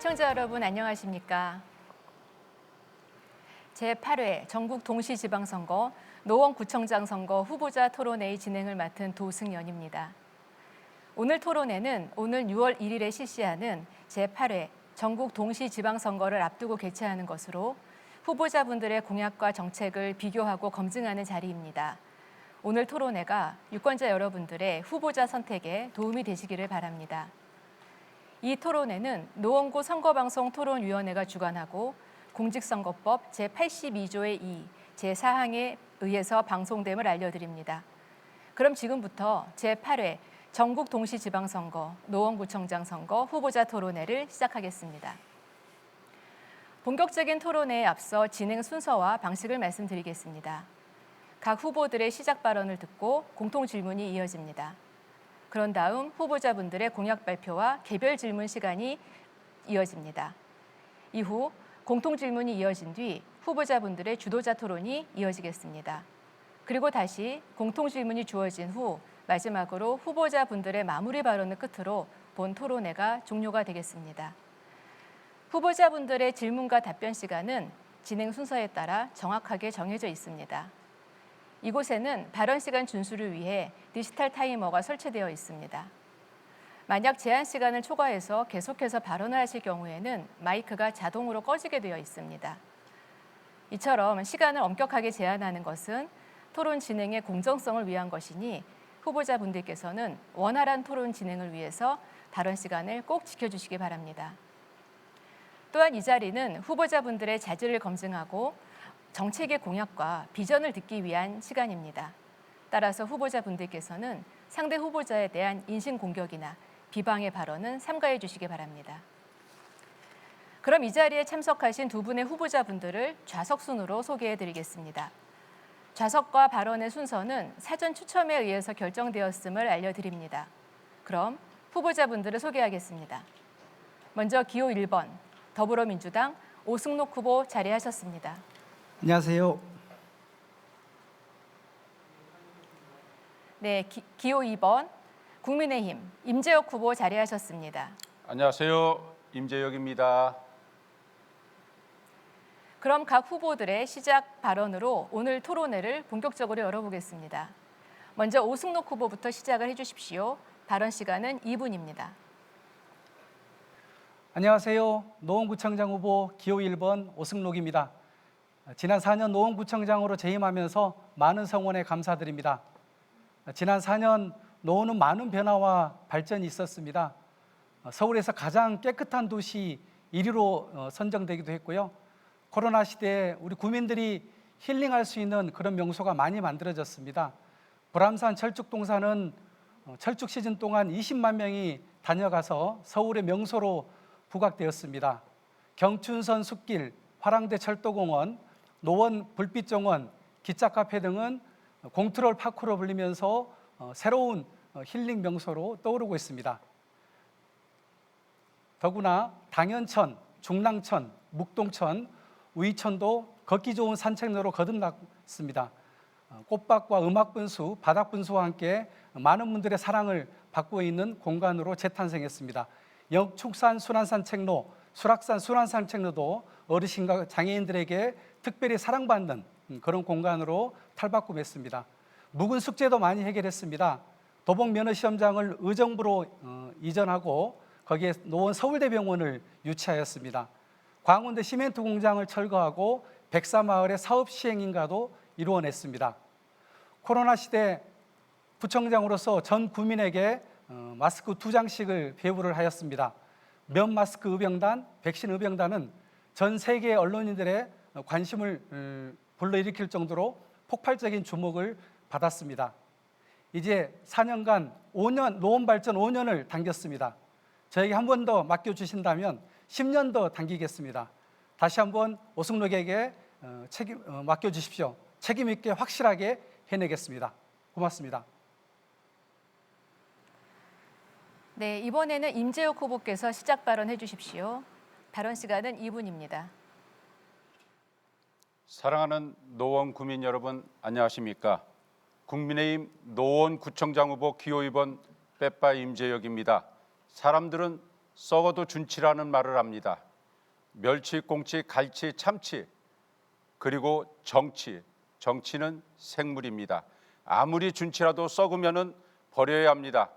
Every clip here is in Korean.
시청자 여러분 안녕하십니까? 제8회 전국 동시지방선거 노원구청장 선거 후보자 토론회의 진행을 맡은 도승연입니다. 오늘 토론회는 오늘 6월 1일에 실시하는 제8회 전국 동시지방선거를 앞두고 개최하는 것으로 후보자분들의 공약과 정책을 비교하고 검증하는 자리입니다. 오늘 토론회가 유권자 여러분들의 후보자 선택에 도움이 되시기를 바랍니다. 이 토론회는 노원구 선거방송 토론위원회가 주관하고 공직선거법 제82조의 2, 제4항에 의해서 방송됨을 알려드립니다. 그럼 지금부터 제8회 전국 동시지방선거 노원구청장 선거 후보자 토론회를 시작하겠습니다. 본격적인 토론회에 앞서 진행 순서와 방식을 말씀드리겠습니다. 각 후보들의 시작 발언을 듣고 공통 질문이 이어집니다. 그런 다음 후보자분들의 공약 발표와 개별 질문 시간이 이어집니다. 이후 공통 질문이 이어진 뒤 후보자분들의 주도자 토론이 이어지겠습니다. 그리고 다시 공통 질문이 주어진 후 마지막으로 후보자분들의 마무리 발언을 끝으로 본 토론회가 종료가 되겠습니다. 후보자분들의 질문과 답변 시간은 진행 순서에 따라 정확하게 정해져 있습니다. 이곳에는 발언 시간 준수를 위해 디지털 타이머가 설치되어 있습니다. 만약 제한 시간을 초과해서 계속해서 발언을 하실 경우에는 마이크가 자동으로 꺼지게 되어 있습니다. 이처럼 시간을 엄격하게 제한하는 것은 토론 진행의 공정성을 위한 것이니 후보자분들께서는 원활한 토론 진행을 위해서 발언 시간을 꼭 지켜주시기 바랍니다. 또한 이 자리는 후보자분들의 자질을 검증하고 정책의 공약과 비전을 듣기 위한 시간입니다. 따라서 후보자분들께서는 상대 후보자에 대한 인신공격이나 비방의 발언은 삼가해 주시기 바랍니다. 그럼 이 자리에 참석하신 두 분의 후보자분들을 좌석 순으로 소개해 드리겠습니다. 좌석과 발언의 순서는 사전 추첨에 의해서 결정되었음을 알려드립니다. 그럼 후보자분들을 소개하겠습니다. 먼저 기호 1번 더불어민주당 오승록 후보 자리하셨습니다. 안녕하세요. 네, 기호 2번 국민의힘 임재혁 후보 자리하셨습니다. 안녕하세요. 임재혁입니다. 그럼 각 후보들의 시작 발언으로 오늘 토론회를 본격적으로 열어보겠습니다. 먼저 오승록 후보부터 시작을 해주십시오. 발언 시간은 2분입니다. 안녕하세요. 노원구청장 후보 기호 1번 오승록입니다. 지난 4년 노원구청장으로 재임하면서 많은 성원에 감사드립니다. 지난 4년 노원은 많은 변화와 발전이 있었습니다. 서울에서 가장 깨끗한 도시 1위로 선정되기도 했고요. 코로나 시대에 우리 구민들이 힐링할 수 있는 그런 명소가 많이 만들어졌습니다. 불암산 철쭉동산은 철쭉 시즌 동안 20만 명이 다녀가서 서울의 명소로 부각되었습니다. 경춘선 숲길, 화랑대 철도공원, 노원 불빛정원, 기차카페 등은 공트롤 파크로 불리면서 새로운 힐링 명소로 떠오르고 있습니다. 더구나 당연천, 중랑천, 묵동천, 우이천도 걷기 좋은 산책로로 거듭났습니다. 꽃밭과 음악분수, 바닥분수와 함께 많은 분들의 사랑을 받고 있는 공간으로 재탄생했습니다. 영축산 순환산책로, 수락산 순환산책로도 어르신과 장애인들에게 특별히 사랑받는 그런 공간으로 탈바꿈했습니다. 묵은 숙제도 많이 해결했습니다. 도봉 면허시험장을 의정부로 이전하고 거기에 노원 서울대병원을 유치하였습니다. 광운대 시멘트 공장을 철거하고 백사마을의 사업 시행인가도 이루어냈습니다. 코로나 시대 구청장으로서 전 구민에게 마스크 2장씩을 배부를 하였습니다. 면 마스크 의병단, 백신 의병단은 전 세계 언론인들의 관심을 불러일으킬 정도로 폭발적인 주목을 받았습니다. 이제 4년간 노원 발전 5년을 당겼습니다. 저에게 한 번 더 맡겨주신다면 10년 더 당기겠습니다. 다시 한번 오승록에게 맡겨주십시오. 책임 있게 확실하게 해내겠습니다. 고맙습니다. 네, 이번에는 임재혁 후보께서 시작 발언해 주십시오. 발언 시간은 2분입니다. 사랑하는 노원 구민 여러분 안녕하십니까? 국민의힘 노원구청장 후보 기호 2번 빼빠 임재혁입니다. 사람들은 썩어도 준치라는 말을 합니다. 멸치, 꽁치, 갈치, 참치, 그리고 정치는 생물입니다. 아무리 준치라도 썩으면은 버려야 합니다.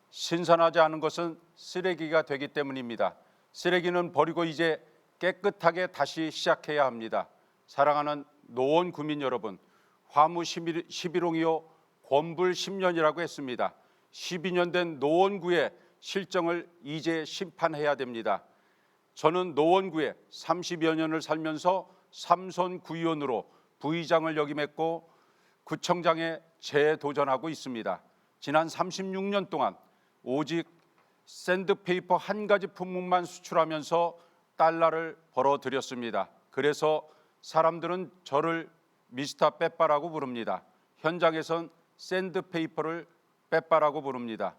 신선하지 않은 것은 쓰레기가 되기 때문입니다. 쓰레기는 버리고 이제 깨끗하게 다시 시작해야 합니다. 사랑하는 노원 구민 여러분, 화무 11홍이요 권불 10년이라고 했습니다. 12년 된 노원구의 실정을 이제 심판해야 됩니다. 저는 노원구에 30여 년을 살면서 삼선 구의원으로 부의장을 역임했고 구청장에 재도전하고 있습니다. 지난 36년 동안 오직 샌드페이퍼 한 가지 품목만 수출하면서 달러를 벌어들였습니다. 그래서 사람들은 저를 미스터 빼빠라고 부릅니다. 현장에선 샌드페이퍼를 빼빠라고 부릅니다.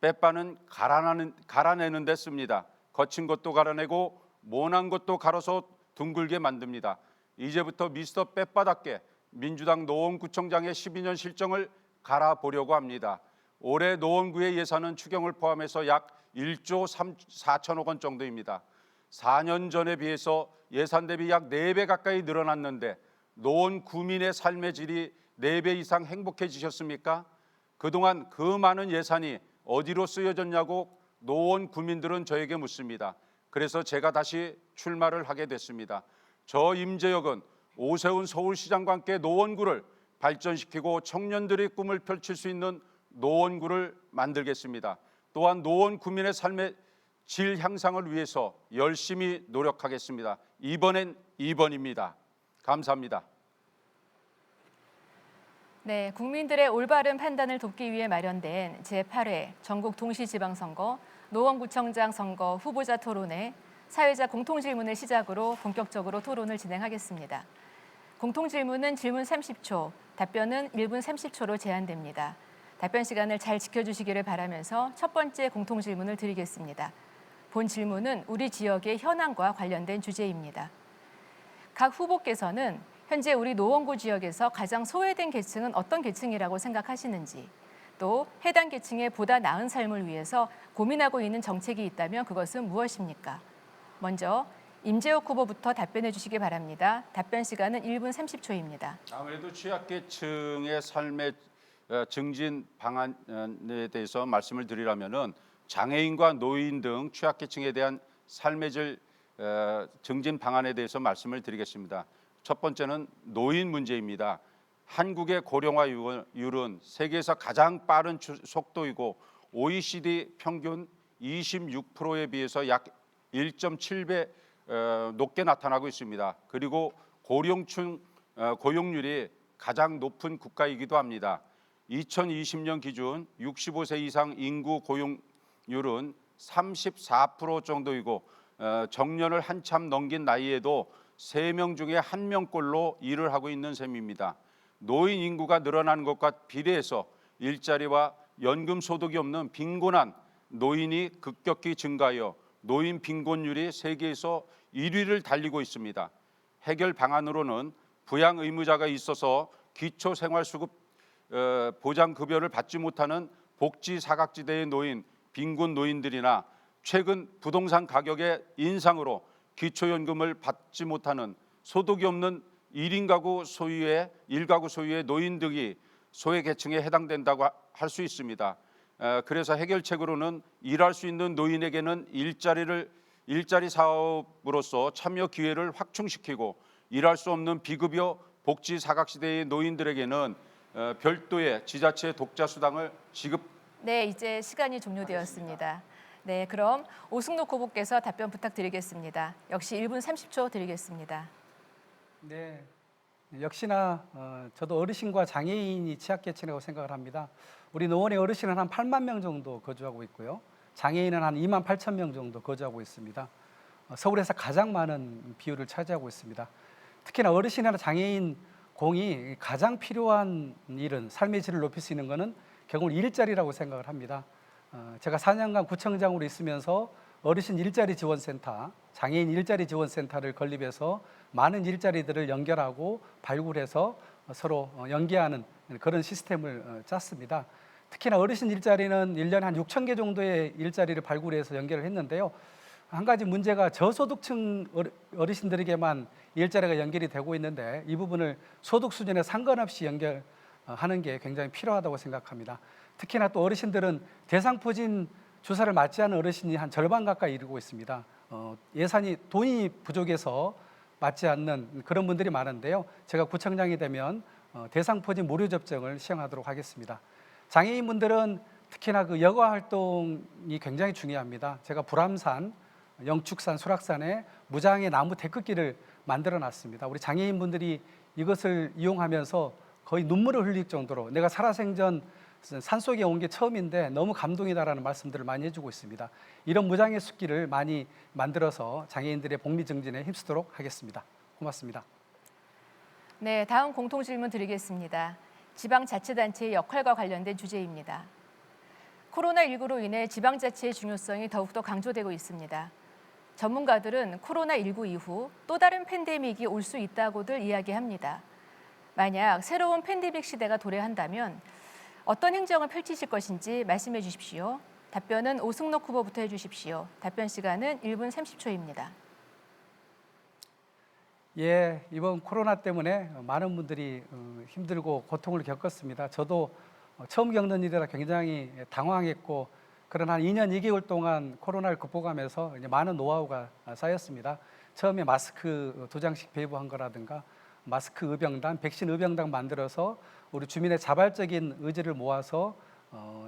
빼빠는 갈아내는 데 씁니다. 거친 것도 갈아내고 모난 것도 갈아서 둥글게 만듭니다. 이제부터 미스터 빼빠답게 민주당 노원구청장의 12년 실정을 갈아보려고 합니다. 올해 노원구의 예산은 추경을 포함해서 약 1조 4천억 원 정도입니다. 4년 전에 비해서 예산 대비 약 4배 가까이 늘어났는데 노원 구민의 삶의 질이 4배 이상 행복해지셨습니까? 그동안 그 많은 예산이 어디로 쓰여졌냐고 노원 구민들은 저에게 묻습니다. 그래서 제가 다시 출마를 하게 됐습니다. 저 임재혁은 오세훈 서울시장과 함께 노원구를 발전시키고 청년들의 꿈을 펼칠 수 있는 노원구를 만들겠습니다. 또한 노원 구민의 삶의 질 향상을 위해서 열심히 노력하겠습니다. 이번엔 2번입니다. 감사합니다. 네, 국민들의 올바른 판단을 돕기 위해 마련된 제8회 전국 동시지방선거 노원구청장 선거 후보자 토론회 사회자 공통질문을 시작으로 본격적으로 토론을 진행하겠습니다. 공통질문은 질문 30초, 답변은 1분 30초로 제한됩니다. 답변 시간을 잘 지켜주시기를 바라면서 첫 번째 공통질문을 드리겠습니다. 본 질문은 우리 지역의 현안과 관련된 주제입니다. 각 후보께서는 현재 우리 노원구 지역에서 가장 소외된 계층은 어떤 계층이라고 생각하시는지, 또 해당 계층의 보다 나은 삶을 위해서 고민하고 있는 정책이 있다면 그것은 무엇입니까? 먼저 임재혁 후보부터 답변해 주시기 바랍니다. 답변 시간은 1분 30초입니다. 아무래도 취약계층의 삶의 증진 방안에 대해서 말씀을 드리려면은 장애인과 노인 등 취약계층에 대한 삶의 질 증진 방안에 대해서 말씀을 드리겠습니다. 첫 번째는 노인 문제입니다. 한국의 고령화율은 세계에서 가장 빠른 속도이고 OECD 평균 26%에 비해서 약 1.7배 높게 나타나고 있습니다. 그리고 고령층 고용률이 가장 높은 국가이기도 합니다. 2020년 기준 65세 이상 인구 고용률은 34% 정도이고 정년을 한참 넘긴 나이에도 3명 중에 1명꼴로 일을 하고 있는 셈입니다. 노인 인구가 늘어나는 것과 비례해서 일자리와 연금 소득이 없는 빈곤한 노인이 급격히 증가하여 노인 빈곤율이 세계에서 1위를 달리고 있습니다. 해결 방안으로는 부양 의무자가 있어서 기초생활수급 보장급여를 받지 못하는 복지 사각지대의 노인, 빈곤 노인들이나 최근 부동산 가격의 인상으로 기초연금을 받지 못하는 소득이 없는 1인 가구 소유의 1가구 소유의 노인들이 소외계층에 해당된다고 할 수 있습니다. 그래서 해결책으로는 일할 수 있는 노인에게는 일자리 사업으로서 참여 기회를 확충시키고 일할 수 없는 비급여 복지 사각지대의 노인들에게는 별도의 지자체 독자 수당을 지급. 네, 이제 시간이 종료되었습니다. 네, 그럼 오승록 후보께서 답변 부탁드리겠습니다. 역시 1분 30초 드리겠습니다. 네, 역시나 저도 어르신과 장애인이 취약계층이라고 생각을 합니다. 우리 노원의 어르신은 한 8만 명 정도 거주하고 있고요. 장애인은 한 2만 8천 명 정도 거주하고 있습니다. 서울에서 가장 많은 비율을 차지하고 있습니다. 특히나 어르신이나 장애인 공이 가장 필요한 일은 삶의 질을 높일 수 있는 것은 결국 일자리라고 생각을 합니다. 제가 4년간 구청장으로 있으면서 어르신 일자리 지원센터, 장애인 일자리 지원센터를 건립해서 많은 일자리들을 연결하고 발굴해서 서로 연계하는 그런 시스템을 짰습니다. 특히나 어르신 일자리는 1년에 한 6천 개 정도의 일자리를 발굴해서 연결을 했는데요. 한 가지 문제가 저소득층 어르신들에게만 일자리가 연결이 되고 있는데 이 부분을 소득 수준에 상관없이 연결하는 게 굉장히 필요하다고 생각합니다. 특히나 또 어르신들은 대상포진 주사를 맞지 않은 어르신이 한 절반 가까이 이르고 있습니다. 돈이 부족해서 맞지 않는 그런 분들이 많은데요. 제가 구청장이 되면 대상포진 무료 접종을 시행하도록 하겠습니다. 장애인분들은 특히나 그 여가 활동이 굉장히 중요합니다. 제가 불암산, 영축산, 수락산에 무장의 나무 데크길을 만들어 놨습니다. 우리 장애인분들이 이것을 이용하면서 거의 눈물을 흘릴 정도로 내가 살아생전 산속에 온 게 처음인데 너무 감동이다라는 말씀들을 많이 해주고 있습니다. 이런 무장의 숲길을 많이 만들어서 장애인들의 복리 증진에 힘쓰도록 하겠습니다. 고맙습니다. 네, 다음 공통 질문 드리겠습니다. 지방자치단체의 역할과 관련된 주제입니다. 코로나19로 인해 지방자치의 중요성이 더욱더 강조되고 있습니다. 전문가들은 코로나19 이후 또 다른 팬데믹이 올 수 있다고들 이야기합니다. 만약 새로운 팬데믹 시대가 도래한다면 어떤 행정을 펼치실 것인지 말씀해 주십시오. 답변은 오승록 후보부터 해주십시오. 답변 시간은 1분 30초입니다. 예, 이번 코로나 때문에 많은 분들이 힘들고 고통을 겪었습니다. 저도 처음 겪는 일이라 굉장히 당황했고 그런 한 2년 2개월 동안 코로나를 극복하면서 이제 많은 노하우가 쌓였습니다. 처음에 마스크 2장씩 배부한 거라든가 마스크 의병단, 백신 의병단 만들어서 우리 주민의 자발적인 의지를 모아서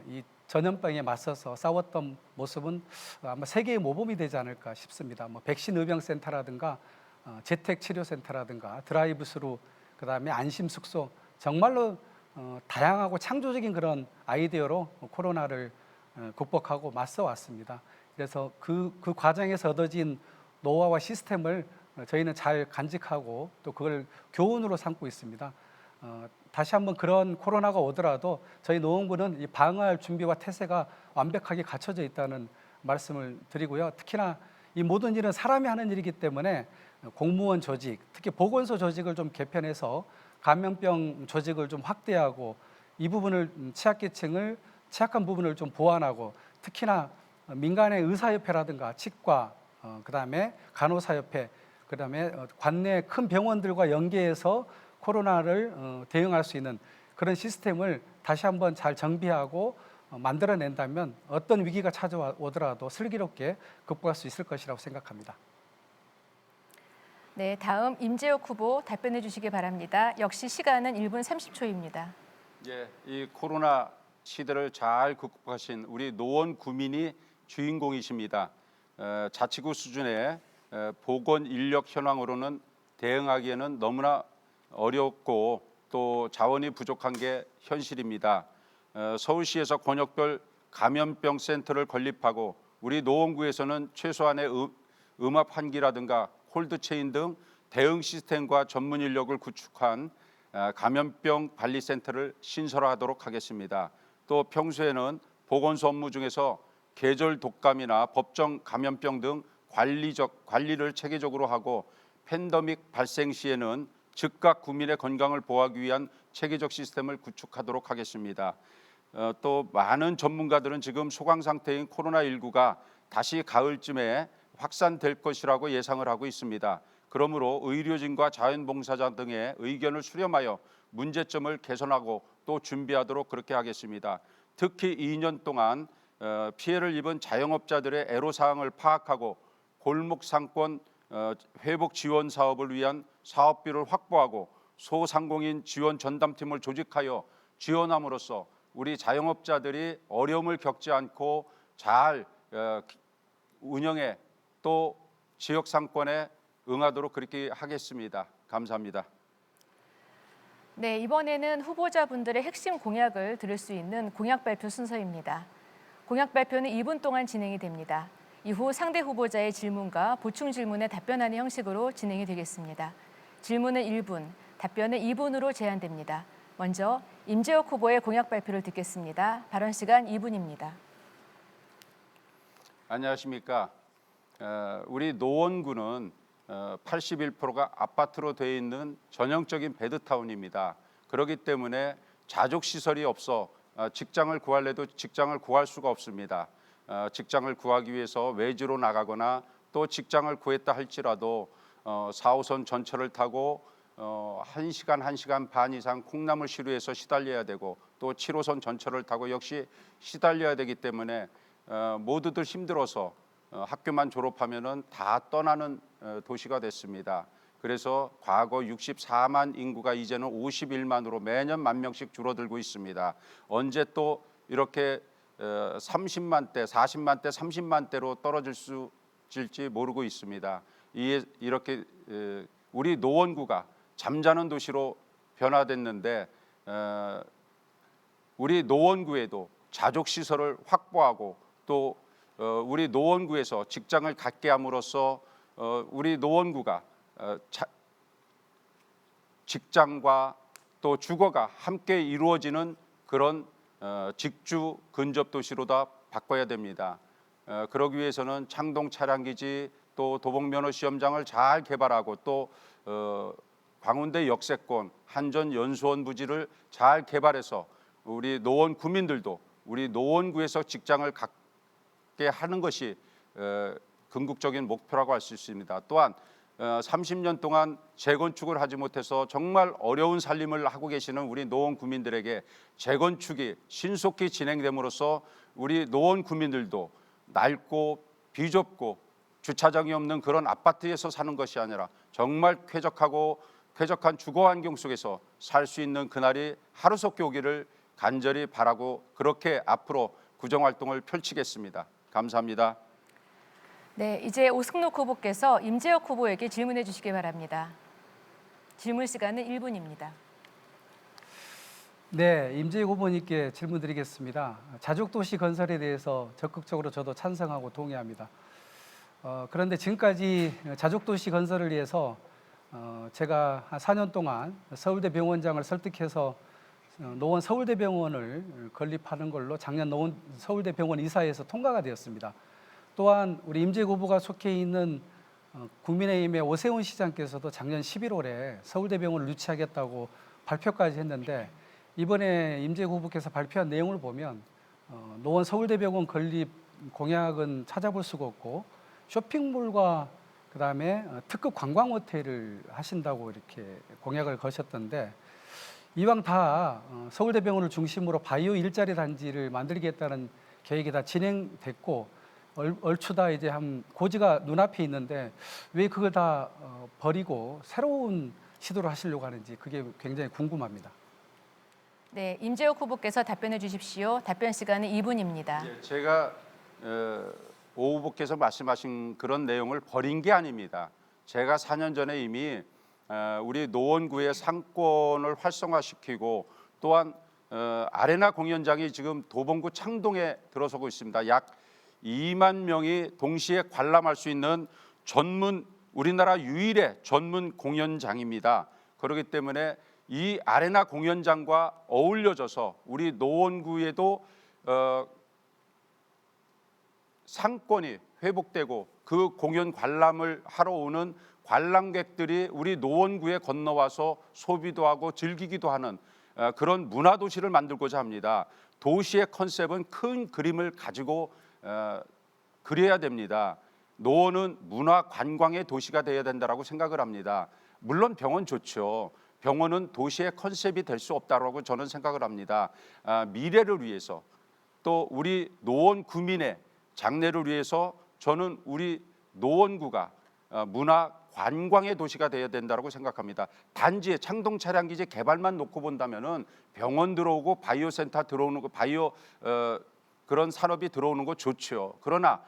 이 전염병에 맞서서 싸웠던 모습은 아마 세계의 모범이 되지 않을까 싶습니다. 백신 의병센터라든가 재택치료센터라든가 드라이브스루, 그다음에 안심숙소, 정말로 다양하고 창조적인 그런 아이디어로 코로나를 극복하고 맞서 왔습니다. 그래서 그 과정에서 얻어진 노하우와 시스템을 저희는 잘 간직하고 또 그걸 교훈으로 삼고 있습니다. 다시 한번 그런 코로나가 오더라도 저희 노원구는 이 방어할 준비와 태세가 완벽하게 갖춰져 있다는 말씀을 드리고요. 특히나 이 모든 일은 사람이 하는 일이기 때문에 공무원 조직, 특히 보건소 조직을 좀 개편해서 감염병 조직을 좀 확대하고 이 부분을 취약한 부분을 좀 보완하고 특히나 민간의 의사협회라든가 치과, 그다음에 간호사협회, 그다음에 관내 큰 병원들과 연계해서 코로나를 대응할 수 있는 그런 시스템을 다시 한번 잘 정비하고 만들어낸다면 어떤 위기가 찾아오더라도 슬기롭게 극복할 수 있을 것이라고 생각합니다. 네, 다음 임재욱 후보 답변해 주시기 바랍니다. 역시 시간은 1분 30초입니다. 예, 이 코로나 시대를 잘 극복하신 우리 노원 구민이 주인공이십니다. 자치구 수준의 보건 인력 현황으로는 대응하기에는 너무나 어렵고 또 자원이 부족한 게 현실입니다. 서울시에서 권역별 감염병 센터를 건립하고 우리 노원구에서는 최소한의 음압 환기라든가 콜드체인 등 대응 시스템과 전문 인력을 구축한 감염병 관리센터를 신설하도록 하겠습니다. 또 평소에는 보건소 업무 중에서 계절 독감이나 법정 감염병 등 관리를 체계적으로 하고 팬데믹 발생 시에는 즉각 국민의 건강을 보호하기 위한 체계적 시스템을 구축하도록 하겠습니다. 또 많은 전문가들은 지금 소강 상태인 코로나19가 다시 가을쯤에 확산될 것이라고 예상을 하고 있습니다. 그러므로 의료진과 자원봉사자 등의 의견을 수렴하여 문제점을 개선하고 또 준비하도록 그렇게 하겠습니다. 특히 2년 동안 피해를 입은 자영업자들의 애로사항을 파악하고 골목 상권 회복 지원 사업을 위한 사업비를 확보하고 소상공인 지원 전담팀을 조직하여 지원함으로써 우리 자영업자들이 어려움을 겪지 않고 잘 운영에 또 지역 상권에 응하도록 그렇게 하겠습니다. 감사합니다. 네, 이번에는 후보자분들의 핵심 공약을 들을 수 있는 공약 발표 순서입니다. 공약 발표는 2분 동안 진행이 됩니다. 이후 상대 후보자의 질문과 보충 질문에 답변하는 형식으로 진행이 되겠습니다. 질문은 1분, 답변은 2분으로 제한됩니다. 먼저 임재욱 후보의 공약 발표를 듣겠습니다. 발언 시간 2분입니다. 안녕하십니까. 우리 노원구는 81%가 아파트로 되어 있는 전형적인 베드타운입니다. 그렇기 때문에 자족시설이 없어 직장을 구할래도 직장을 구할 수가 없습니다. 직장을 구하기 위해서 외지로 나가거나 또 직장을 구했다 할지라도 4호선 전철을 타고 1시간, 1시간 반 이상 콩나물 시루에서 시달려야 되고 또 7호선 전철을 타고 역시 시달려야 되기 때문에 모두들 힘들어서 학교만 졸업하면은 다 떠나는 도시가 됐습니다. 그래서 과거 64만 인구가 이제는 51만으로 매년 1만 명씩 줄어들고 있습니다. 언제 또 이렇게 30만 대, 40만 대, 30만 대로 떨어질지 모르고 있습니다. 이렇게 우리 노원구가 잠자는 도시로 변화됐는데 우리 노원구에도 자족시설을 확보하고 또 우리 노원구에서 직장을 갖게 함으로써 우리 노원구가 직장과 또 주거가 함께 이루어지는 그런 직주 근접 도시로다 바꿔야 됩니다. 그러기 위해서는 창동 차량기지 또 도봉면허 시험장을 잘 개발하고 또 광운대 역세권 한전 연수원 부지를 잘 개발해서 우리 노원 구민들도 우리 노원구에서 직장을 갖게 하는 것이 궁극적인 목표라고 할 수 있습니다. 또한 30년 동안 재건축을 하지 못해서 정말 어려운 살림을 하고 계시는 우리 노원 구민들에게 재건축이 신속히 진행됨으로써 우리 노원 구민들도 낡고 비좁고 주차장이 없는 그런 아파트에서 사는 것이 아니라 정말 쾌적한 주거 환경 속에서 살 수 있는 그날이 하루속히 오기를 간절히 바라고 그렇게 앞으로 구정활동을 펼치겠습니다. 감사합니다. 네, 이제 오승록 후보께서 임재혁 후보에게 질문해 주시기 바랍니다. 질문 시간은 1분입니다. 네, 임재혁 후보님께 질문 드리겠습니다. 자족도시 건설에 대해서 적극적으로 저도 찬성하고 동의합니다. 그런데 지금까지 자족도시 건설을 위해서 제가 한 4년 동안 서울대 병원장을 설득해서 노원 서울대병원을 건립하는 걸로 작년 노원 서울대병원 이사회에서 통과가 되었습니다. 또한 우리 임재혁 후보가 속해 있는 국민의힘의 오세훈 시장께서도 작년 11월에 서울대병원을 유치하겠다고 발표까지 했는데 이번에 임재혁 후보께서 발표한 내용을 보면 노원 서울대병원 건립 공약은 찾아볼 수가 없고 쇼핑몰과 그다음에 특급 관광 호텔을 하신다고 이렇게 공약을 거셨던데 이왕 다 서울대병원을 중심으로 바이오 일자리 단지를 만들겠다는 계획이 다 진행됐고 얼추 다 이제 한 고지가 눈앞에 있는데 왜 그걸 다 버리고 새로운 시도를 하시려고 하는지 그게 굉장히 궁금합니다. 네, 임재혁 후보께서 답변해 주십시오. 답변 시간은 2분입니다. 제가 오 후보께서 말씀하신 그런 내용을 버린 게 아닙니다. 제가 4년 전에 이미 우리 노원구의 상권을 활성화시키고 또한 아레나 공연장이 지금 도봉구 창동에 들어서고 있습니다. 약 2만 명이 동시에 관람할 수 있는 우리나라 유일의 전문 공연장입니다. 그렇기 때문에 이 아레나 공연장과 어울려져서 우리 노원구에도 상권이 회복되고 그 공연 관람을 하러 오는 관람객들이 우리 노원구에 건너와서 소비도 하고 즐기기도 하는 그런 문화도시를 만들고자 합니다. 도시의 컨셉은 큰 그림을 가지고 그려야 됩니다. 노원은 문화 관광의 도시가 되어야 된다고 생각을 합니다. 물론 병원 좋죠. 병원은 도시의 컨셉이 될 수 없다고 저는 생각을 합니다. 미래를 위해서 또 우리 노원 구민의 장래를 위해서 저는 우리 노원구가 문화 관광의 도시가 되어야 된다고 생각합니다. 단지에 창동 차량기지 개발만 놓고 본다면은 병원 들어오고 바이오 센터 들어오는 거 바이오 그런 산업이 들어오는 거 좋죠. 그러나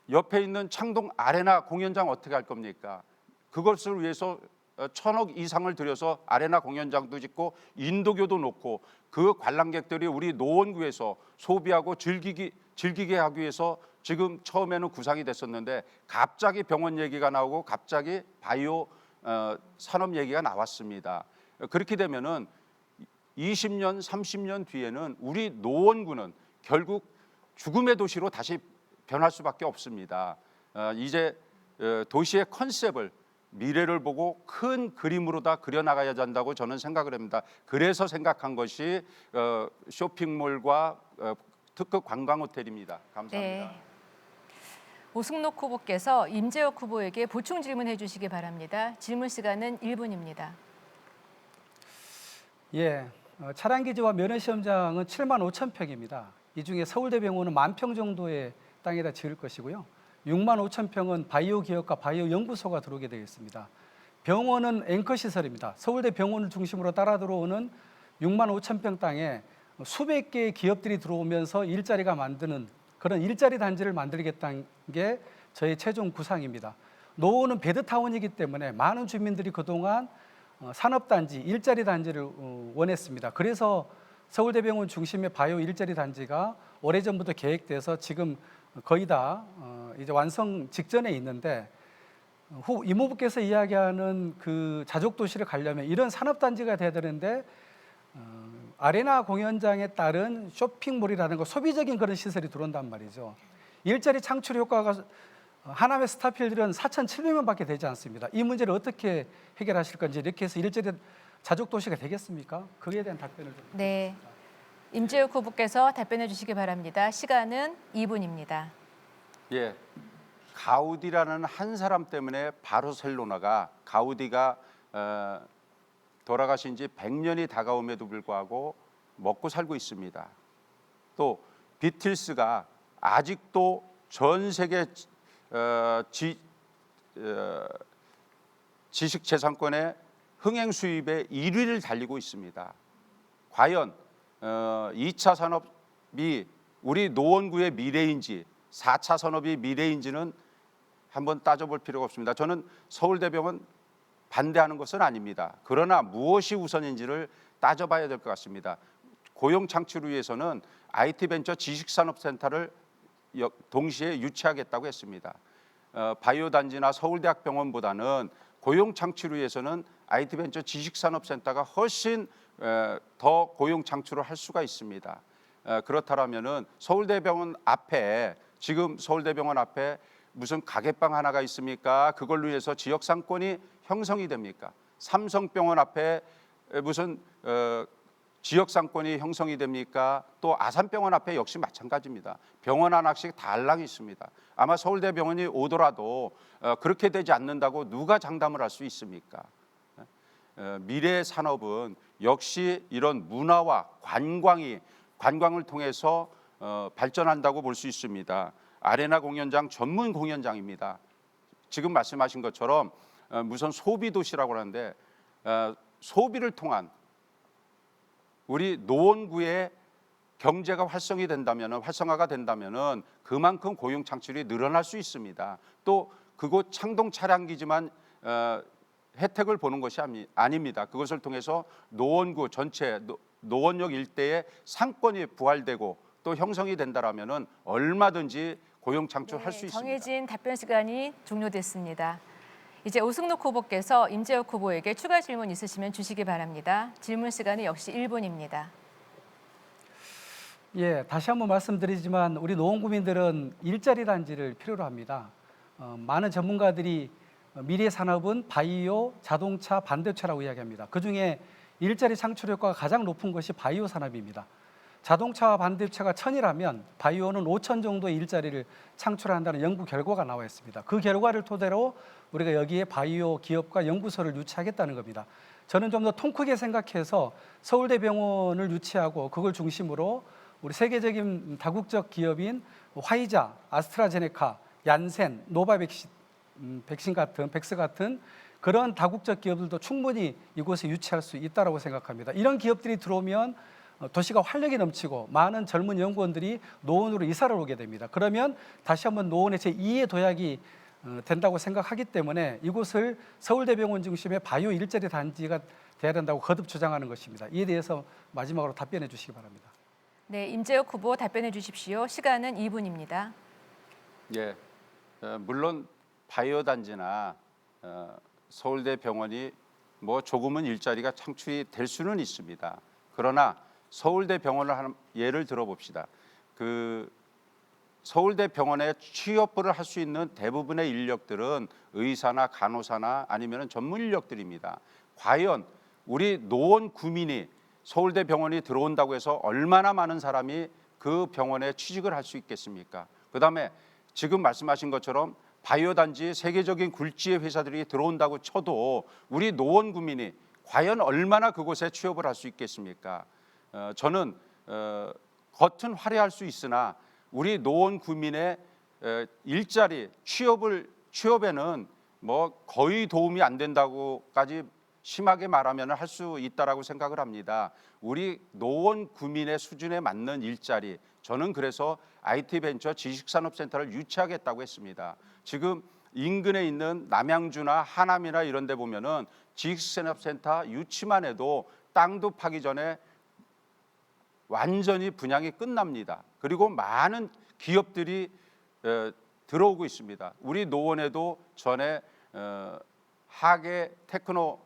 옆에 있는 창동 아레나 공연장 어떻게 할 겁니까? 그것을 위해서 1,000억 이상을 들여서 아레나 공연장도 짓고 인도교도 놓고 그 관람객들이 우리 노원구에서 소비하고 즐기게 하기 위해서 지금 처음에는 구상이 됐었는데 갑자기 병원 얘기가 나오고 갑자기 바이오 산업 얘기가 나왔습니다. 그렇게 되면은 20년, 30년 뒤에는 우리 노원구는 결국 죽음의 도시로 다시 변할 수밖에 없습니다. 이제 도시의 컨셉을 미래를 보고 큰 그림으로 다 그려나가야 한다고 저는 생각을 합니다. 그래서 생각한 것이 쇼핑몰과 특급 관광호텔입니다. 감사합니다. 네. 오승록 후보께서 임재혁 후보에게 보충 질문해 주시기 바랍니다. 질문 시간은 1분입니다. 예, 차량기지와 면허시험장은 7만 5천 평입니다. 이 중에 서울대병원은 10,000평 정도의 땅에다 지을 것이고요. 6만 5천 평은 바이오 기업과 바이오 연구소가 들어오게 되겠습니다. 병원은 앵커 시설입니다. 서울대 병원을 중심으로 따라 들어오는 6만 5천 평 땅에 수백 개의 기업들이 들어오면서 일자리가 만드는 그런 일자리 단지를 만들겠다는 게 저의 최종 구상입니다. 노원은 베드타운이기 때문에 많은 주민들이 그동안 산업단지, 일자리 단지를 원했습니다. 그래서 서울대병원 중심의 바이오 일자리 단지가 오래전부터 계획돼서 지금 거의 다 이제 완성 직전에 있는데, 이모부께서 이야기하는 그 자족도시를 가려면 이런 산업단지가 돼야 되는데 아레나 공연장에 따른 쇼핑몰이라는 거, 소비적인 그런 시설이 들어온단 말이죠. 일자리 창출 효과가 하남의 스타필드는 4,700명밖에 되지 않습니다. 이 문제를 어떻게 해결하실 건지, 이렇게 해서 일자리 자족도시가 되겠습니까? 그에 대한 답변을 좀 네. 임재혁 후보께서 답변해 주시기 바랍니다. 시간은 2분입니다. 예, 가우디라는 한 사람 때문에 바르셀로나가, 가우디가 돌아가신 지 100년이 다가옴에도 불구하고 먹고 살고 있습니다. 또 비틀스가 아직도 전 세계 지식재산권의 흥행 수입의 1위를 달리고 있습니다. 과연 2차 산업이 우리 노원구의 미래인지 4차 산업이 미래인지는 한번 따져볼 필요가 없습니다. 저는 서울대병원 반대하는 것은 아닙니다. 그러나 무엇이 우선인지를 따져봐야 될 것 같습니다. 고용 창출을 위해서는 IT벤처 지식산업센터를 동시에 유치하겠다고 했습니다. 바이오 단지나 서울대학병원보다는 고용 창출을 위해서는 IT벤처 지식산업센터가 훨씬 더 고용 창출을 할 수가 있습니다. 그렇다면은 서울대병원 앞에, 지금 서울대병원 앞에 무슨 가게방 하나가 있습니까? 그걸로 해서 지역 상권이 형성이 됩니까? 삼성병원 앞에 무슨 지역 상권이 형성이 됩니까? 또 아산병원 앞에 역시 마찬가지입니다. 병원 하나씩 다 알랑이 있습니다. 아마 서울대병원이 오더라도 그렇게 되지 않는다고 누가 장담을 할 수 있습니까? 미래의 산업은 역시 이런 문화와 관광을 통해서 발전한다고 볼 수 있습니다. 아레나 공연장 전문 공연장입니다. 지금 말씀하신 것처럼 무슨 소비 도시라고 하는데 소비를 통한 우리 노원구의 경제가 활성화가 된다면은 그만큼 고용 창출이 늘어날 수 있습니다. 또 그곳 창동 차량기지만 혜택을 보는 것이 아닙니다. 그것을 통해서 노원구 전체, 노원역 일대의 상권이 부활되고 또 형성이 된다라면은 얼마든지 고용 창출할 수 있습니다. 정해진 답변 시간이 종료됐습니다. 이제 오승록 후보께서 임재혁 후보에게 추가 질문 있으시면 주시기 바랍니다. 질문 시간은 역시 1분입니다. 예, 다시 한번 말씀드리지만 우리 노원구민들은 일자리 단지를 필요로 합니다. 많은 전문가들이 미래 산업은 바이오, 자동차, 반도체라고 이야기합니다. 그중에 일자리 창출 효과가 가장 높은 것이 바이오 산업입니다. 자동차와 반도체가 1,000이라면 바이오는 5,000 정도의 일자리를 창출한다는 연구 결과가 나와 있습니다. 그 결과를 토대로 우리가 여기에 바이오 기업과 연구소를 유치하겠다는 겁니다. 저는 좀 더 통 크게 생각해서 서울대병원을 유치하고 그걸 중심으로 우리 세계적인 다국적 기업인 화이자, 아스트라제네카, 얀센, 노바백신 같은 백스 같은 그런 다국적 기업들도 충분히 이곳에 유치할 수 있다고 생각합니다. 이런 기업들이 들어오면 도시가 활력이 넘치고 많은 젊은 연구원들이 노원으로 이사를 오게 됩니다. 그러면 다시 한번 노원의 제2의 도약이 된다고 생각하기 때문에 이곳을 서울대병원 중심의 바이오 일자리 단지가 돼야 된다고 거듭 주장하는 것입니다. 이에 대해서 마지막으로 답변해 주시기 바랍니다. 네, 임재혁 후보 답변해 주십시오. 시간은 2분입니다. 예, 물론 바이오 단지나 서울대병원이 뭐 조금은 일자리가 창출이 될 수는 있습니다. 그러나 서울대병원을 예를 들어봅시다. 그 서울대 병원에 취업을 할 수 있는 대부분의 인력들은 의사나 간호사나 아니면 전문 인력들입니다. 과연 우리 노원 구민이 서울대 병원이 들어온다고 해서 얼마나 많은 사람이 그 병원에 취직을 할 수 있겠습니까? 그다음에 지금 말씀하신 것처럼 바이오 단지 세계적인 굴지의 회사들이 들어온다고 쳐도 우리 노원 구민이 과연 얼마나 그곳에 취업을 할 수 있겠습니까? 저는 겉은 화려할 수 있으나 우리 노원 구민의 일자리 취업에는 뭐 거의 도움이 안 된다고까지 심하게 말하면 할 수 있다라고 생각을 합니다. 우리 노원 구민의 수준에 맞는 일자리, 저는 그래서 IT 벤처 지식산업센터를 유치하겠다고 했습니다. 지금 인근에 있는 남양주나 하남이나 이런 데 보면은 지식산업센터 유치만 해도 땅도 파기 전에 완전히 분양이 끝납니다. 그리고 많은 기업들이 들어오고 있습니다. 우리 노원에도 전에 하계 테크노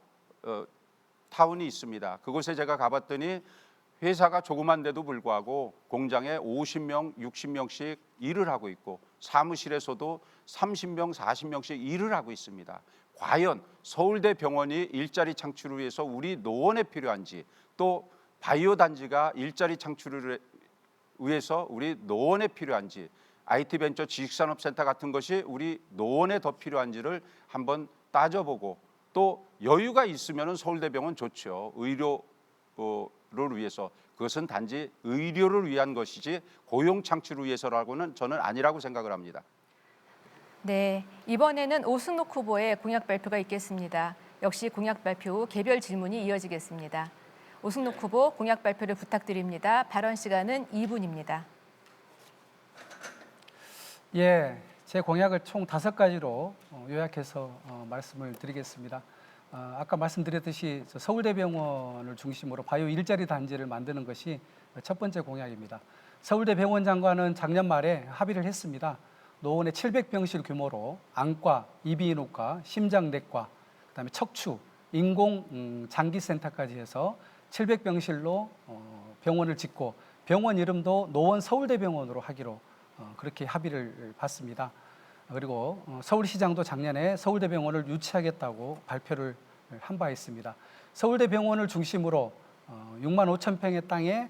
타운이 있습니다. 그곳에 제가 가봤더니 회사가 조그만데도 불구하고 공장에 50명, 60명씩 일을 하고 있고 사무실에서도 30명, 40명씩 일을 하고 있습니다. 과연 서울대 병원이 일자리 창출을 위해서 우리 노원에 필요한지, 또 바이오 단지가 일자리 창출을 위해서 우리 노원에 필요한지, IT 벤처 지식산업센터 같은 것이 우리 노원에 더 필요한지를 한번 따져보고, 또 여유가 있으면 서울대병원 좋죠. 의료를 위해서. 그것은 단지 의료를 위한 것이지 고용 창출을 위해서라고는 저는 아니라고 생각을 합니다. 네, 이번에는 오승록 후보의 공약 발표가 있겠습니다. 역시 공약 발표 후 개별 질문이 이어지겠습니다. 오승록 후보 공약 발표를 부탁드립니다. 발언 시간은 2분입니다. 예, 제 공약을 총 5가지로 요약해서 말씀을 드리겠습니다. 아까 말씀드렸듯이 서울대병원을 중심으로 바이오 일자리 단지를 만드는 것이 첫 번째 공약입니다. 서울대병원 장관은 작년 말에 합의를 했습니다. 노원에 700병실 규모로 안과, 이비인후과, 심장내과, 그다음에 척추, 인공 장기센터까지 해서 700병실로 병원을 짓고 병원 이름도 노원 서울대병원으로 하기로 그렇게 합의를 봤습니다. 그리고 서울시장도 작년에 서울대병원을 유치하겠다고 발표를 한 바 있습니다. 서울대병원을 중심으로 6만 5천 평의 땅에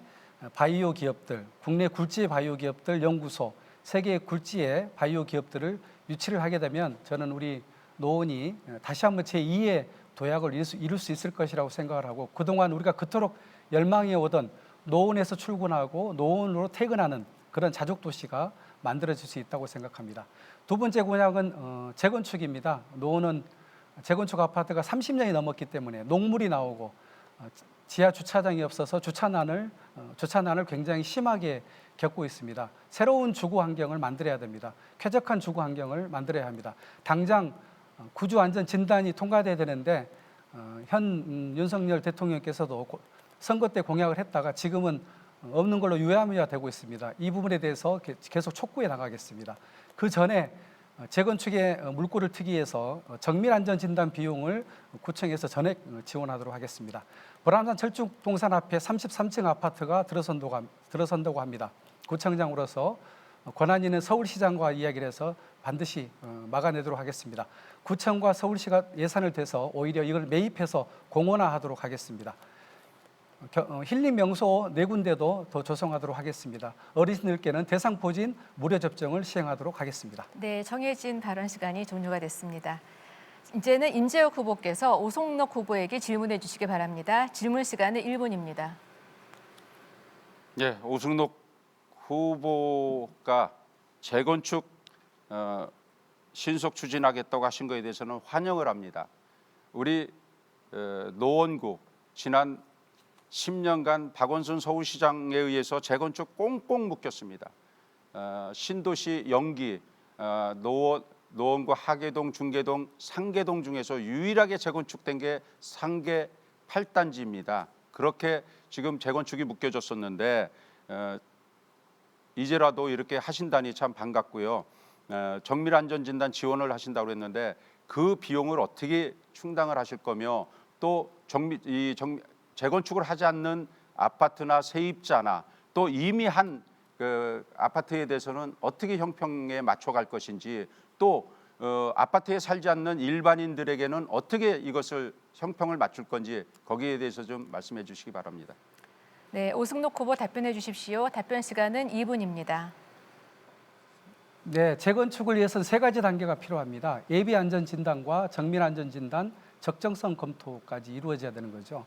바이오 기업들, 국내 굴지의 바이오 기업들 연구소, 세계 굴지의 바이오 기업들을 유치를 하게 되면 저는 우리 노원이 다시 한번 제2의 도약을 이룰 수 있을 것이라고 생각을 하고, 그동안 우리가 그토록 열망해 오던 노원에서 출근하고 노원으로 퇴근하는 그런 자족도시가 만들어질 수 있다고 생각합니다. 두 번째 공약은 재건축입니다. 노원은 재건축 아파트가 30년이 넘었기 때문에 녹물이 나오고 지하 주차장이 없어서 주차난을 굉장히 심하게 겪고 있습니다. 새로운 주거 환경을 만들어야 됩니다. 쾌적한 주거 환경을 만들어야 합니다. 당장 구주 안전 진단이 통과돼야 되는데 현 윤석열 대통령께서도 선거 때 공약을 했다가 지금은 없는 걸로 유야무야 되고 있습니다. 이 부분에 대해서 계속 촉구해 나가겠습니다. 그 전에 재건축에 물꼬를 트기 위해서 정밀안전진단 비용을 구청에서 전액 지원하도록 하겠습니다. 보람산 철쭉동산 앞에 33층 아파트가 들어선다고 합니다. 구청장으로서 권한 있는 서울시장과 이야기를 해서 반드시 막아내도록 하겠습니다. 구청과 서울시가 예산을 대서 오히려 이걸 매입해서 공원화하도록 하겠습니다. 힐링 명소 4군데도 더 조성하도록 하겠습니다. 어르신들께는 대상포진 무료 접종을 시행하도록 하겠습니다. 네, 정해진 발언 시간이 종료가 됐습니다. 이제는 임재혁 후보께서 오승록 후보에게 질문해 주시기 바랍니다. 질문 시간은 1분입니다. 예, 오승록 후보가 재건축 신속 추진하겠다고 하신 것에 대해서는 환영을 합니다. 우리 노원구 지난 10년간 박원순 서울시장에 의해서 재건축 꽁꽁 묶였습니다. 신도시 영기, 노원구 하계동, 중계동, 상계동 중에서 유일하게 재건축된 게 상계 8단지입니다. 그렇게 지금 재건축이 묶여졌었는데 이제라도 이렇게 하신다니 참 반갑고요. 정밀안전진단 지원을 하신다고 했는데 그 비용을 어떻게 충당을 하실 거며, 또 재건축을 하지 않는 아파트나 세입자나 또 이미 한 그 아파트에 대해서는 어떻게 형평에 맞춰갈 것인지 또 아파트에 살지 않는 일반인들에게는 어떻게 이것을 형평을 맞출 건지 거기에 대해서 좀 말씀해 주시기 바랍니다. 네, 오승록 후보 답변해 주십시오. 답변 시간은 2분입니다. 네, 재건축을 위해서는 세 가지 단계가 필요합니다. 예비 안전 진단과 정밀 안전 진단, 적정성 검토까지 이루어져야 되는 거죠.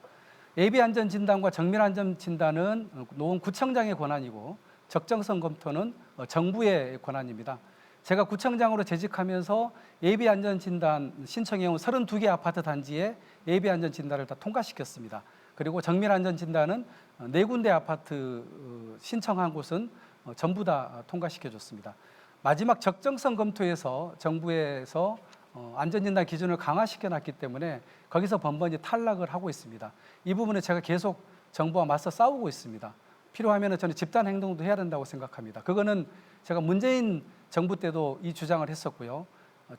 예비 안전 진단과 정밀 안전 진단은 노원구청장의 권한이고 적정성 검토는 정부의 권한입니다. 제가 구청장으로 재직하면서 예비 안전 진단 신청해온 32개 아파트 단지에 예비 안전 진단을 다 통과시켰습니다. 그리고 정밀 안전 진단은 4군데 아파트 신청한 곳은 전부 다 통과시켜줬습니다. 마지막 적정성 검토에서 정부에서 안전진단 기준을 강화시켜놨기 때문에 거기서 번번이 탈락을 하고 있습니다. 이 부분에 제가 계속 정부와 맞서 싸우고 있습니다. 필요하면 저는 집단 행동도 해야 된다고 생각합니다. 그거는 제가 문재인 정부 때도 이 주장을 했었고요.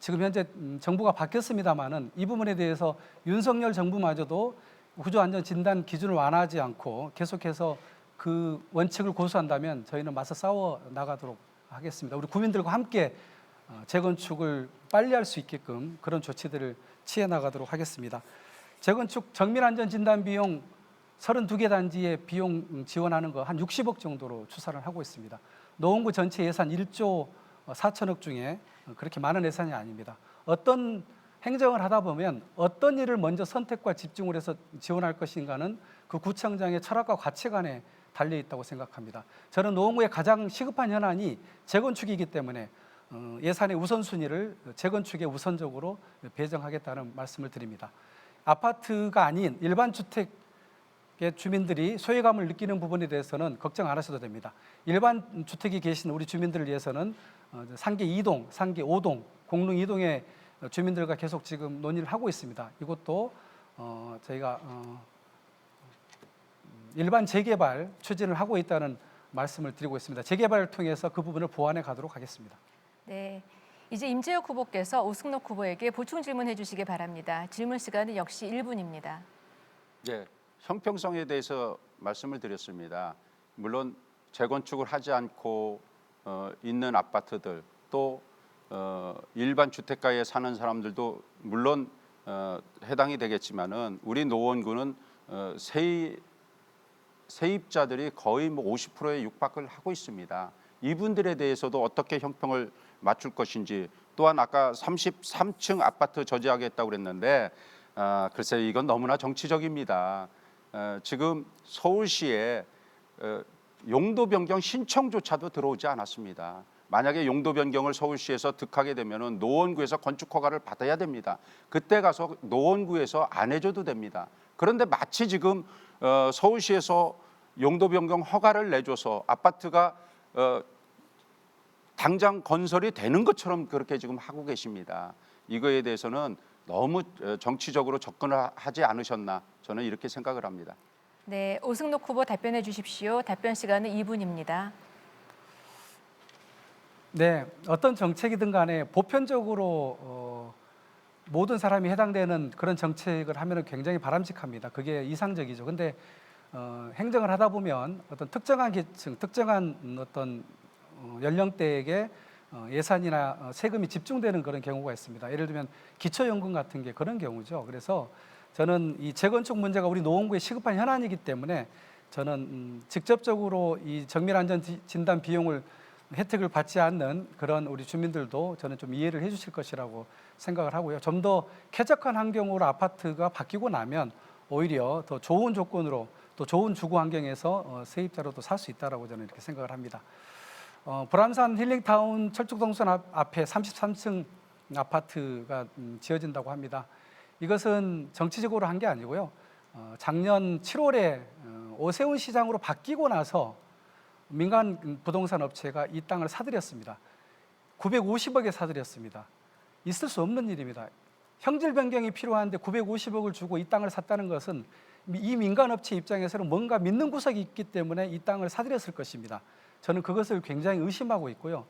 지금 현재 정부가 바뀌었습니다마는 이 부분에 대해서 윤석열 정부마저도 구조안전진단 기준을 완화하지 않고 계속해서 그 원칙을 고수한다면 저희는 맞서 싸워 나가도록 하겠습니다. 우리 국민들과 함께 재건축을 빨리 할 수 있게끔 그런 조치들을 취해 나가도록 하겠습니다. 재건축 정밀안전진단 비용 32개 단지에 비용 지원하는 거 한 60억 정도로 추산을 하고 있습니다. 노원구 전체 예산 1조 4천억 중에 그렇게 많은 예산이 아닙니다. 어떤 행정을 하다 보면 어떤 일을 먼저 선택과 집중을 해서 지원할 것인가는 그 구청장의 철학과 가치관에 달려 있다고 생각합니다. 저는 노원구의 가장 시급한 현안이 재건축이기 때문에 예산의 우선순위를 재건축에 우선적으로 배정하겠다는 말씀을 드립니다. 아파트가 아닌 일반 주택의 주민들이 소외감을 느끼는 부분에 대해서는 걱정 안 하셔도 됩니다. 일반 주택이 계신 우리 주민들을 위해서는 상계 2동, 상계 5동, 공릉 2동의 주민들과 계속 지금 논의를 하고 있습니다. 이것도 저희가 일반 재개발 추진을 하고 있다는 말씀을 드리고 있습니다. 재개발을 통해서 그 부분을 보완해 가도록 하겠습니다. 네, 이제 임재혁 후보께서 오승록 후보에게 보충 질문해 주시기 바랍니다. 질문 시간은 역시 1분입니다. 네, 형평성에 대해서 말씀을 드렸습니다. 물론 재건축을 하지 않고 있는 아파트들 또 일반 주택가에 사는 사람들도 물론 해당이 되겠지만은 우리 노원구는 세입자들이 거의 50%에 육박을 하고 있습니다. 이분들에 대해서도 어떻게 형평을 맞출 것인지 또한 아까 33층 아파트 저지하겠다고 그랬는데 글쎄요, 이건 너무나 정치적입니다. 지금 서울시에 용도 변경 신청조차도 들어오지 않았습니다. 만약에 용도 변경을 서울시에서 득하게 되면은 노원구에서 건축 허가를 받아야 됩니다. 그때 가서 노원구에서 안 해줘도 됩니다. 그런데 마치 지금 서울시에서 용도 변경 허가를 내줘서 아파트가 당장 건설이 되는 것처럼 그렇게 지금 하고 계십니다. 이거에 대해서는 너무 정치적으로 접근을 하지 않으셨나 저는 이렇게 생각을 합니다. 네, 오승록 후보 답변해 주십시오. 답변 시간은 2분입니다. 네, 어떤 정책이든 간에 보편적으로 모든 사람이 해당되는 그런 정책을 하면 굉장히 바람직합니다. 그게 이상적이죠. 근데 행정을 하다 보면 어떤 특정한 계층, 특정한 어떤 연령대에게 예산이나 세금이 집중되는 그런 경우가 있습니다. 예를 들면 기초연금 같은 게 그런 경우죠. 그래서 저는 이 재건축 문제가 우리 노원구의 시급한 현안이기 때문에 저는 직접적으로 이 정밀안전진단 비용을 혜택을 받지 않는 그런 우리 주민들도 저는 좀 이해를 해주실 것이라고 생각을 하고요. 좀 더 쾌적한 환경으로 아파트가 바뀌고 나면 오히려 더 좋은 조건으로 또 좋은 주거 환경에서 세입자로도 살 수 있다라고 저는 이렇게 생각을 합니다. 불암산 힐링타운 철쭉동선 앞에 33층 아파트가 지어진다고 합니다. 이것은 정치적으로 한 게 아니고요. 작년 7월에 오세훈 시장으로 바뀌고 나서 민간 부동산 업체가 이 땅을 사들였습니다. 950억에 사들였습니다. 있을 수 없는 일입니다. 형질 변경이 필요한데 950억을 주고 이 땅을 샀다는 것은 이 민간 업체 입장에서는 뭔가 믿는 구석이 있기 때문에 이 땅을 사들였을 것입니다. 저는 그것을 굉장히 의심하고 있고요.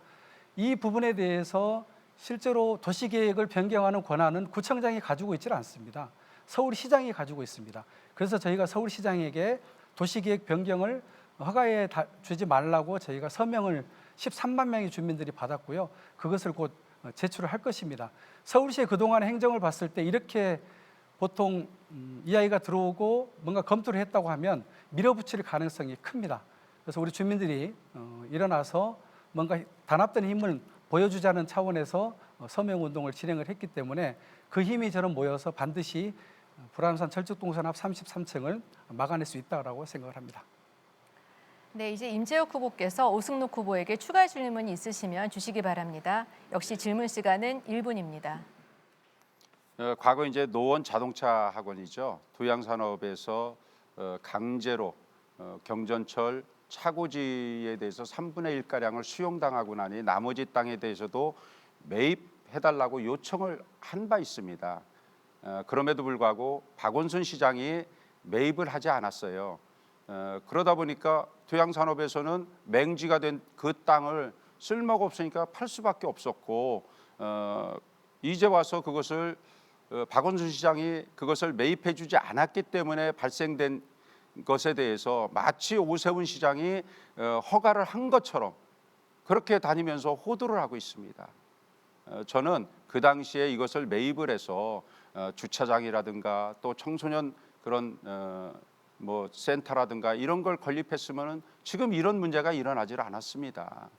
이 부분에 대해서 실제로 도시계획을 변경하는 권한은 구청장이 가지고 있지 않습니다. 서울시장이 가지고 있습니다. 그래서 저희가 서울시장에게 도시계획 변경을 허가에 주지 말라고 저희가 서명을 13만 명의 주민들이 받았고요. 그것을 곧 제출을 할 것입니다. 서울시의 그동안의 행정을 봤을 때 이렇게 보통 이 아이가 들어오고 뭔가 검토를 했다고 하면 밀어붙일 가능성이 큽니다. 그래서 우리 주민들이 일어나서 뭔가 단합된 힘을 보여주자는 차원에서 서명운동을 진행을 했기 때문에 그 힘이 저는 모여서 반드시 불안산 철쭉동산 앞 33층을 막아낼 수 있다고 생각을 합니다. 네, 이제 임재혁 후보께서 오승록 후보에게 추가 질문이 있으시면 주시기 바랍니다. 역시 질문 시간은 1분입니다. 과거 이제 노원 자동차 학원이죠. 도양산업에서 강제로 경전철 차고지에 대해서 3분의 1 가량을 수용당하고 나니 나머지 땅에 대해서도 매입해달라고 요청을 한 바 있습니다. 그럼에도 불구하고 박원순 시장이 매입을 하지 않았어요. 그러다 보니까 도양산업에서는 맹지가 된 그 땅을 쓸모가 없으니까 팔 수밖에 없었고 이제 와서 그것을 박원순 시장이 그것을 매입해주지 않았기 때문에 발생된 것에 대해서 마치 오세훈 시장이 허가를 한 것처럼 그렇게 다니면서 호도를 하고 있습니다. 저는 그 당시에 이것을 매입을 해서 주차장이라든가 또 청소년 그런 뭐 센터라든가 이런 걸 건립했으면 지금 이런 문제가 일어나질 않았습니다.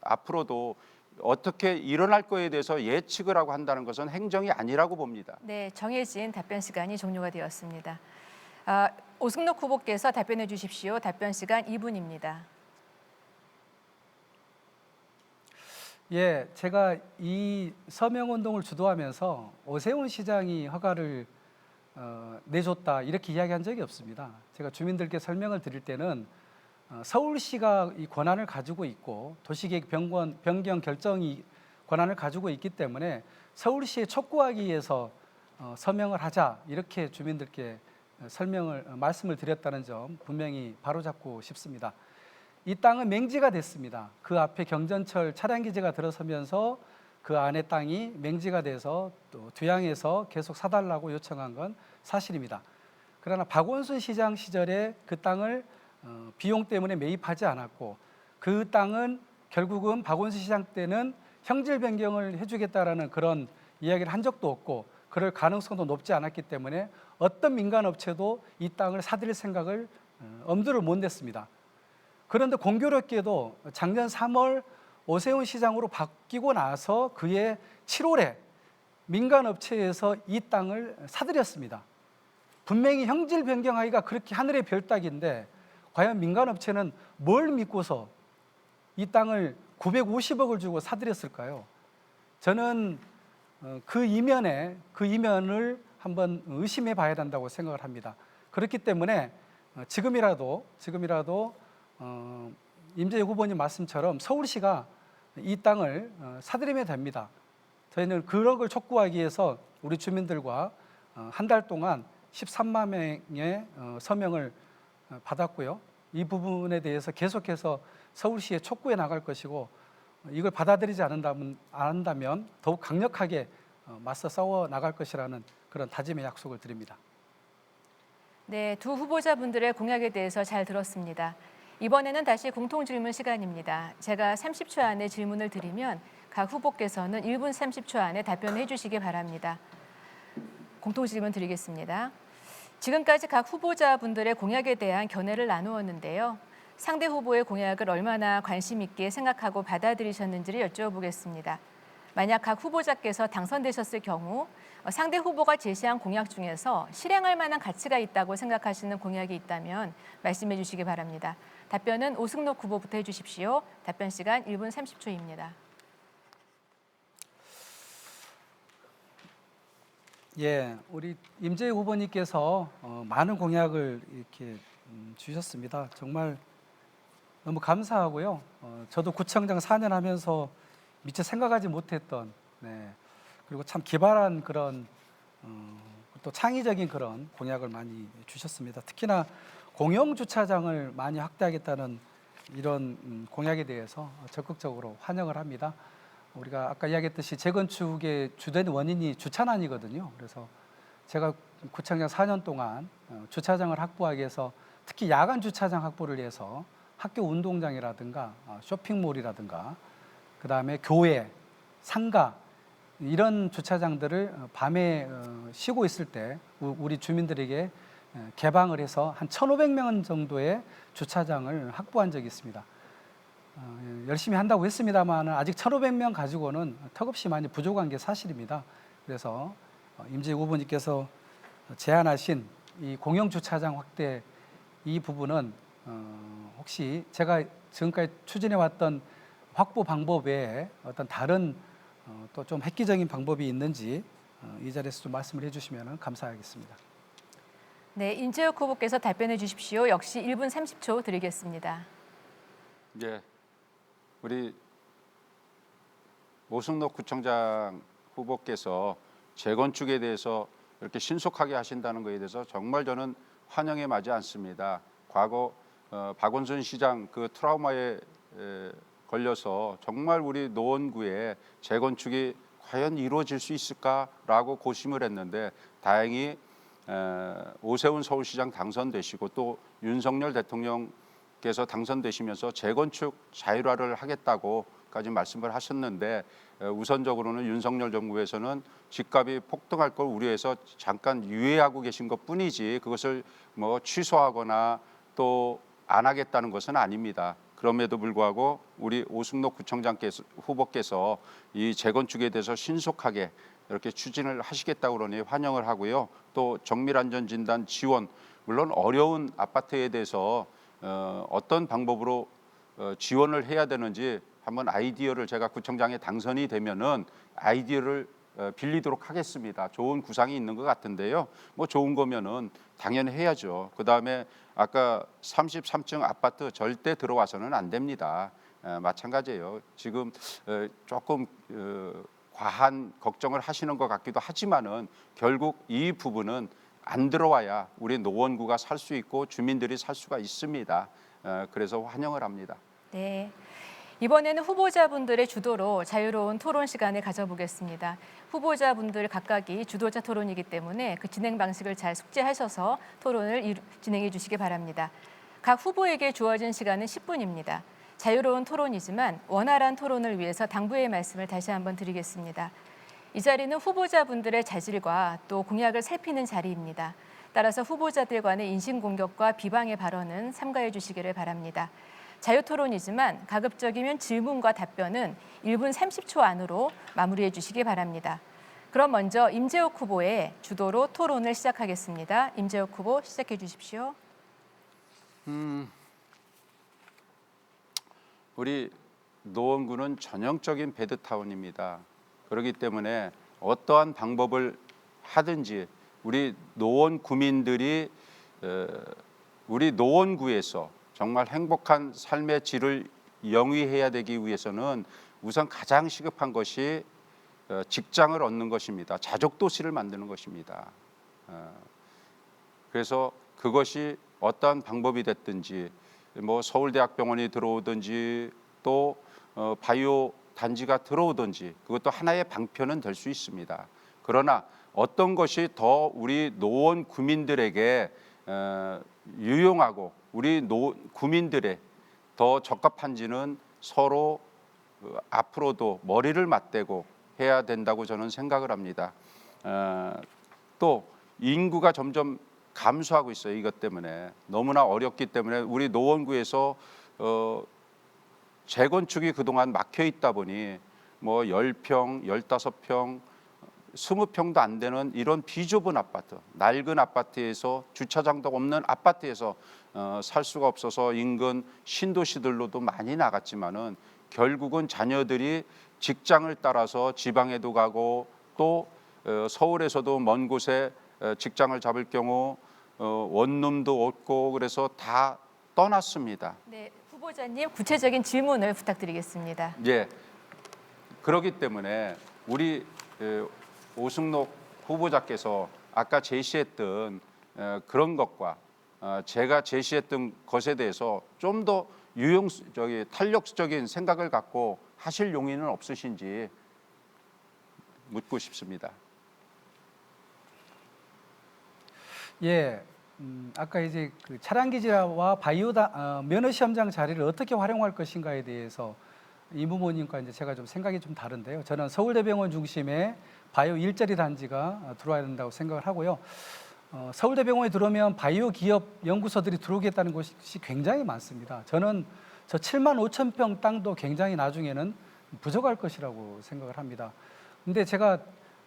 앞으로도 어떻게 일어날 거에 대해서 예측을 하고 한다는 것은 행정이 아니라고 봅니다. 네, 정해진 답변 시간이 종료가 되었습니다. 오승록 후보께서 답변해 주십시오. 답변 시간 2분입니다. 예, 제가 이 서명운동을 주도하면서 오세훈 시장이 허가를 내줬다 이렇게 이야기한 적이 없습니다. 제가 주민들께 설명을 드릴 때는 서울시가 이 권한을 가지고 있고 도시계획 변경 결정이 권한을 가지고 있기 때문에 서울시에 촉구하기 위해서 서명을 하자 이렇게 주민들께 말씀을 드렸다는 점 분명히 바로잡고 싶습니다. 이 땅은 맹지가 됐습니다. 그 앞에 경전철 차량 기지가 들어서면서 그 안에 땅이 맹지가 돼서 또 뒤양에서 계속 사달라고 요청한 건 사실입니다. 그러나 박원순 시장 시절에 그 땅을 비용 때문에 매입하지 않았고 그 땅은 결국은 박원순 시장 때는 형질 변경을 해주겠다라는 그런 이야기를 한 적도 없고 그럴 가능성도 높지 않았기 때문에 어떤 민간 업체도 이 땅을 사들일 생각을 엄두를 못 냈습니다. 그런데 공교롭게도 작년 3월 오세훈 시장으로 바뀌고 나서 그해 7월에 민간 업체에서 이 땅을 사들였습니다. 분명히 형질 변경하기가 그렇게 하늘의 별 따기인데 과연 민간 업체는 뭘 믿고서 이 땅을 950억을 주고 사들였을까요? 저는 그 이면을 한번 의심해 봐야 된다고 생각을 합니다. 그렇기 때문에 지금이라도 임재혁 후보님 말씀처럼 서울시가 이 땅을 사들이면 됩니다. 저희는 그런 걸 촉구하기 위해서 우리 주민들과 한 달 동안 13만 명의 서명을 받았고요. 이 부분에 대해서 계속해서 서울시에 촉구해 나갈 것이고 이걸 받아들이지 않는다면 더욱 강력하게 맞서 싸워 나갈 것이라는 그런 다짐의 약속을 드립니다. 네, 두 후보자분들의 공약에 대해서 잘 들었습니다. 이번에는 다시 공통 질문 시간입니다. 제가 30초 안에 질문을 드리면 각 후보께서는 1분 30초 안에 답변해 주시기 바랍니다. 공통 질문 드리겠습니다. 지금까지 각 후보자분들의 공약에 대한 견해를 나누었는데요. 상대 후보의 공약을 얼마나 관심 있게 생각하고 받아들이셨는지를 여쭤보겠습니다. 만약 각 후보자께서 당선되셨을 경우 상대 후보가 제시한 공약 중에서 실행할 만한 가치가 있다고 생각하시는 공약이 있다면 말씀해 주시기 바랍니다. 답변은 오승록 후보부터 해주십시오. 답변 시간 1분 30초입니다. 예, 우리 임재혁 후보님께서 많은 공약을 이렇게 주셨습니다. 정말 너무 감사하고요. 저도 구청장 4년 하면서 미처 생각하지 못했던 그리고 참 기발한 그런 또 창의적인 그런 공약을 많이 주셨습니다. 특히나 공영 주차장을 많이 확대하겠다는 이런 공약에 대해서 적극적으로 환영을 합니다. 우리가 아까 이야기했듯이 재건축의 주된 원인이 주차난이거든요. 그래서 제가 구청장 4년 동안 주차장을 확보하기 위해서 특히 야간 주차장 확보를 위해서 학교 운동장이라든가 쇼핑몰이라든가 그다음에 교회, 상가 이런 주차장들을 밤에 쉬고 있을 때 우리 주민들에게 개방을 해서 한 1,500명 정도의 주차장을 확보한 적이 있습니다. 열심히 한다고 했습니다만 아직 1,500명 가지고는 턱없이 많이 부족한 게 사실입니다. 그래서 임재익 후보님께서 제안하신 이 공영 주차장 확대 이 부분은 혹시 제가 지금까지 추진해 왔던 확보 방법 외에 어떤 다른 또 좀 획기적인 방법이 있는지 이 자리에서 좀 말씀을 해주시면 감사하겠습니다. 네, 임재욱 후보께서 답변해 주십시오. 역시 1분 30초 드리겠습니다. 예, 우리 오승록 구청장 후보께서 재건축에 대해서 이렇게 신속하게 하신다는 것에 대해서 정말 저는 환영에 맞지 않습니다. 과거 박원순 시장 그 트라우마에 걸려서 정말 우리 노원구에 재건축이 과연 이루어질 수 있을까라고 고심을 했는데 다행히 오세훈 서울시장 당선되시고 또 윤석열 대통령께서 당선되시면서 재건축 자율화를 하겠다고까지 말씀을 하셨는데 우선적으로는 윤석열 정부에서는 집값이 폭등할 걸 우려해서 잠깐 유예하고 계신 것뿐이지 그것을 뭐 취소하거나 또 안 하겠다는 것은 아닙니다. 그럼에도 불구하고 우리 오승록 구청장께서 후보께서 이 재건축에 대해서 신속하게 이렇게 추진을 하시겠다고 그러니 환영을 하고요. 또 정밀안전진단 지원 물론 어려운 아파트에 대해서 어떤 방법으로 지원을 해야 되는지 한번 아이디어를 제가 구청장에 당선이 되면은 아이디어를 빌리도록 하겠습니다. 좋은 구상이 있는 것 같은데요. 뭐 좋은 거면은 당연히 해야죠. 그다음에 아까 33층 아파트 절대 들어와서는 안 됩니다. 마찬가지예요. 지금 조금 과한 걱정을 하시는 것 같기도 하지만은 결국 이 부분은 안 들어와야 우리 노원구가 살 수 있고 주민들이 살 수가 있습니다. 그래서 환영을 합니다. 네. 이번에는 후보자분들의 주도로 자유로운 토론 시간을 가져보겠습니다. 후보자분들 각각이 주도자 토론이기 때문에 그 진행 방식을 잘 숙지하셔서 토론을 진행해 주시기 바랍니다. 각 후보에게 주어진 시간은 10분입니다. 자유로운 토론이지만 원활한 토론을 위해서 당부의 말씀을 다시 한번 드리겠습니다. 이 자리는 후보자분들의 자질과 또 공약을 살피는 자리입니다. 따라서 후보자들 간의 인신공격과 비방의 발언은 삼가해 주시기를 바랍니다. 자유토론이지만 가급적이면 질문과 답변은 1분 30초 안으로 마무리해 주시기 바랍니다. 그럼 먼저 임재욱 후보의 주도로 토론을 시작하겠습니다. 임재욱 후보 시작해 주십시오. 우리 노원구는 전형적인 배드타운입니다. 그렇기 때문에 어떠한 방법을 하든지 우리 노원 구민들이 우리 노원구에서 정말 행복한 삶의 질을 영위해야 되기 위해서는 우선 가장 시급한 것이 직장을 얻는 것입니다. 자족도시를 만드는 것입니다. 그래서 그것이 어떠한 방법이 됐든지 뭐 서울대학병원이 들어오든지 또 바이오 단지가 들어오든지 그것도 하나의 방편은 될 수 있습니다. 그러나 어떤 것이 더 우리 노원 구민들에게 유용하고 우리 구민들의 더 적합한지는 서로 앞으로도 머리를 맞대고 해야 된다고 저는 생각을 합니다. 또 인구가 점점 감소하고 있어요. 이것 때문에 너무나 어렵기 때문에 우리 노원구에서 재건축이 그동안 막혀 있다 보니 뭐 10평, 15평, 20평도 안 되는 이런 비좁은 아파트, 낡은 아파트에서 주차장도 없는 아파트에서 살 수가 없어서 인근 신도시들로도 많이 나갔지만은 결국은 자녀들이 직장을 따라서 지방에도 가고 또 서울에서도 먼 곳에 직장을 잡을 경우 원룸도 없고 그래서 다 떠났습니다. 네, 후보자님 구체적인 질문을 부탁드리겠습니다. 예, 그렇기 때문에 우리 오승록 후보자께서 아까 제시했던 그런 것과 제가 제시했던 것에 대해서 좀 더 탄력적인 생각을 갖고 하실 용의는 없으신지 묻고 싶습니다. 예, 아까 이제 그 차량 기지와 면허 시험장 자리를 어떻게 활용할 것인가에 대해서 이 부모님과 이제 제가 좀 생각이 좀 다른데요. 저는 서울대병원 중심의 바이오 일자리 단지가 들어와야 된다고 생각을 하고요. 서울대병원에 들어오면 바이오 기업 연구소들이 들어오겠다는 곳이 굉장히 많습니다. 저는 저 7만 5천 평 땅도 굉장히 나중에는 부족할 것이라고 생각을 합니다. 근데 제가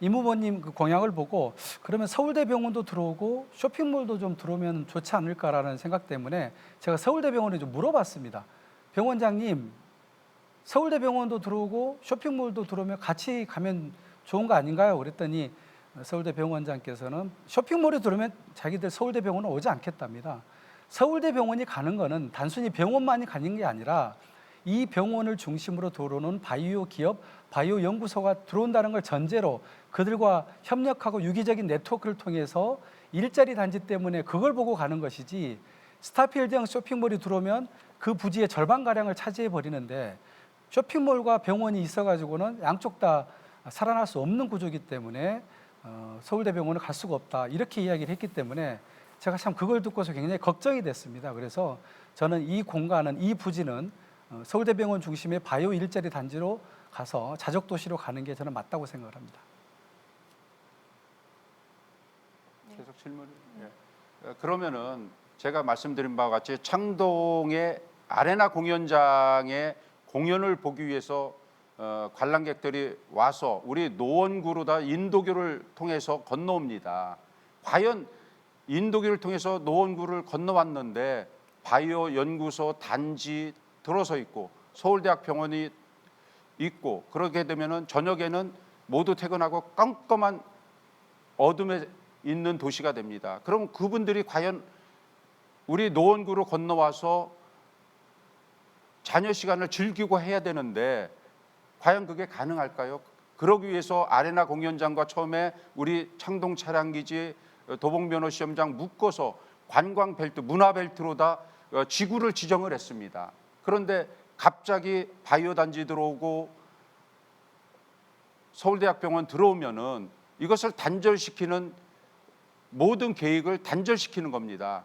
이모모님 그 공약을 보고 그러면 서울대병원도 들어오고 쇼핑몰도 좀 들어오면 좋지 않을까라는 생각 때문에 제가 서울대병원에 좀 물어봤습니다. 병원장님, 서울대병원도 들어오고 쇼핑몰도 들어오면 같이 가면 좋은 거 아닌가요? 그랬더니 서울대병원장께서는 쇼핑몰에 들어오면 자기들 서울대병원은 오지 않겠답니다. 서울대병원이 가는 거는 단순히 병원만이 가는 게 아니라 이 병원을 중심으로 들어오는 바이오 기업, 바이오 연구소가 들어온다는 걸 전제로 그들과 협력하고 유기적인 네트워크를 통해서 일자리 단지 때문에 그걸 보고 가는 것이지, 스타필드형 쇼핑몰이 들어오면 그 부지의 절반가량을 차지해 버리는데 쇼핑몰과 병원이 있어가지고는 양쪽 다 살아날 수 없는 구조이기 때문에 서울대병원을 갈 수가 없다, 이렇게 이야기를 했기 때문에 제가 참 그걸 듣고서 굉장히 걱정이 됐습니다. 그래서 저는 이 공간은, 이 부지는 서울대병원 중심의 바이오 일자리 단지로 가서 자족도시로 가는 게 저는 맞다고 생각을 합니다. 계속 질문. 예. 그러면은 제가 말씀드린 바와 같이 창동의 아레나 공연장의 공연을 보기 위해서 관람객들이 와서 우리 노원구로 다 인도교를 통해서 건너옵니다. 과연 인도교를 통해서 노원구를 건너왔는데 바이오 연구소 단지 들어서 있고 서울대학 병원이 있고, 그렇게 되면은 저녁에는 모두 퇴근하고 깜깜한 어둠에 있는 도시가 됩니다. 그럼 그분들이 과연 우리 노원구로 건너와서 자녀 시간을 즐기고 해야 되는데 과연 그게 가능할까요? 그러기 위해서 아레나 공연장과 처음에 우리 창동 차량기지, 도봉면허 시험장 묶어서 관광 벨트, 문화 벨트로 다 지구를 지정을 했습니다. 그런데 갑자기 바이오 단지 들어오고 서울대학병원 들어오면은 이것을 단절시키는, 모든 계획을 단절시키는 겁니다.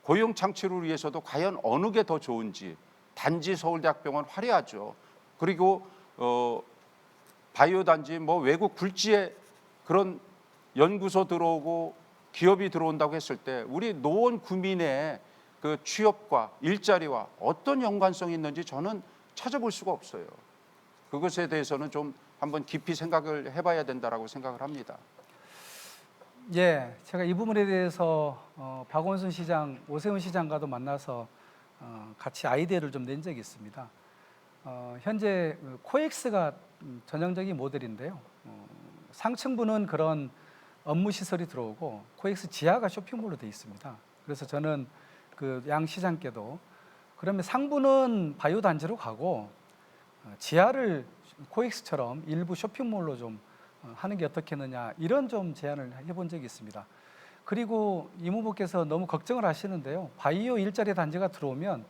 고용 창출을 위해서도 과연 어느 게 더 좋은지, 단지 서울대학병원 화려하죠. 그리고 바이오 단지 뭐 외국 굴지에 그런 연구소 들어오고 기업이 들어온다고 했을 때 우리 노원 구민의 그 취업과 일자리와 어떤 연관성이 있는지 저는 찾아볼 수가 없어요. 그것에 대해서는 좀 한번 깊이 생각을 해봐야 된다라고 생각을 합니다. 예, 제가 이 부분에 대해서 박원순 시장, 오세훈 시장과도 만나서 같이 아이디어를 좀 낸 적이 있습니다. 현재 코엑스가 전형적인 모델인데요. 상층부는 그런 업무 시설이 들어오고 코엑스 지하가 쇼핑몰로 되어 있습니다. 그래서 저는 그 양 시장께도 그러면 상부는 바이오 단지로 가고 지하를 코엑스처럼 일부 쇼핑몰로 좀 하는 게 어떻겠느냐, 이런 좀 제안을 해본 적이 있습니다. 그리고 임 후보께서 너무 걱정을 하시는데요. 바이오 일자리 단지가 들어오면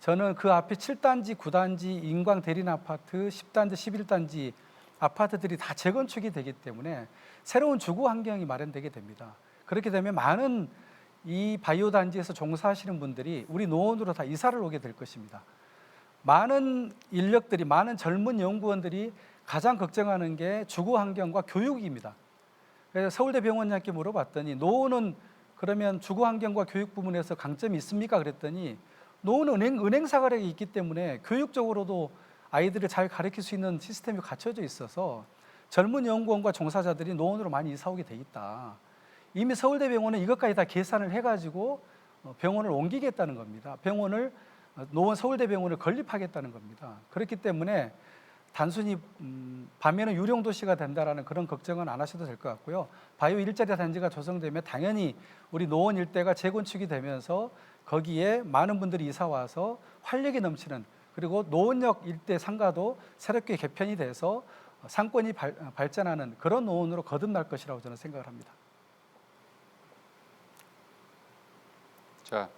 저는 그 앞에 7단지, 9단지 인광 대림 아파트, 10단지, 11단지 아파트들이 다 재건축이 되기 때문에 새로운 주거 환경이 마련되게 됩니다. 그렇게 되면 많은 이 바이오 단지에서 종사하시는 분들이 우리 노원으로 다 이사를 오게 될 것입니다. 많은 인력들이, 많은 젊은 연구원들이 가장 걱정하는 게 주거 환경과 교육입니다. 그래서 서울대병원장께 물어봤더니 노원은 그러면 주거 환경과 교육 부분에서 강점이 있습니까? 그랬더니 노원은 은행 사거리가 있기 때문에 교육적으로도 아이들을 잘 가르칠 수 있는 시스템이 갖춰져 있어서 젊은 연구원과 종사자들이 노원으로 많이 이사 오게 돼 있다. 이미 서울대병원은 이것까지 다 계산을 해가지고 병원을 옮기겠다는 겁니다. 병원을 노원 서울대병원을 건립하겠다는 겁니다. 그렇기 때문에 단순히 밤에는 유령 도시가 된다라는 그런 걱정은 안 하셔도 될 것 같고요. 바이오 일자리 단지가 조성되면 당연히 우리 노원 일대가 재건축이 되면서 거기에 많은 분들이 이사 와서 활력이 넘치는, 그리고 노원역 일대 상가도 새롭게 개편이 돼서 상권이 발전하는 그런 노원으로 거듭날 것이라고 저는 생각을 합니다. 자,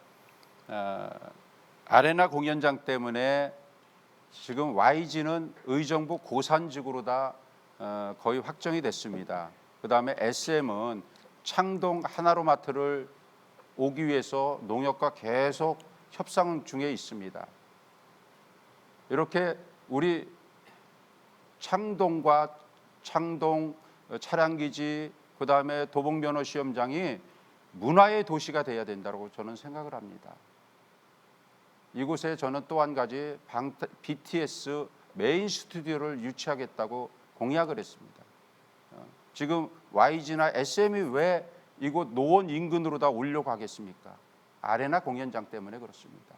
아레나 공연장 때문에 지금 YG는 의정부 고산지구로 다 거의 확정이 됐습니다. 그 다음에 SM은 창동 하나로마트를 오기 위해서 농협과 계속 협상 중에 있습니다. 이렇게 우리 창동과 창동 차량기지, 그다음에 도봉면허 시험장이 문화의 도시가 돼야 된다고 저는 생각을 합니다. 이곳에 저는 또 한 가지 BTS 메인 스튜디오를 유치하겠다고 공약을 했습니다. 지금 YG나 SM이 왜 이곳 노원 인근으로 다 오려고 하겠습니까? 아레나 공연장 때문에 그렇습니다.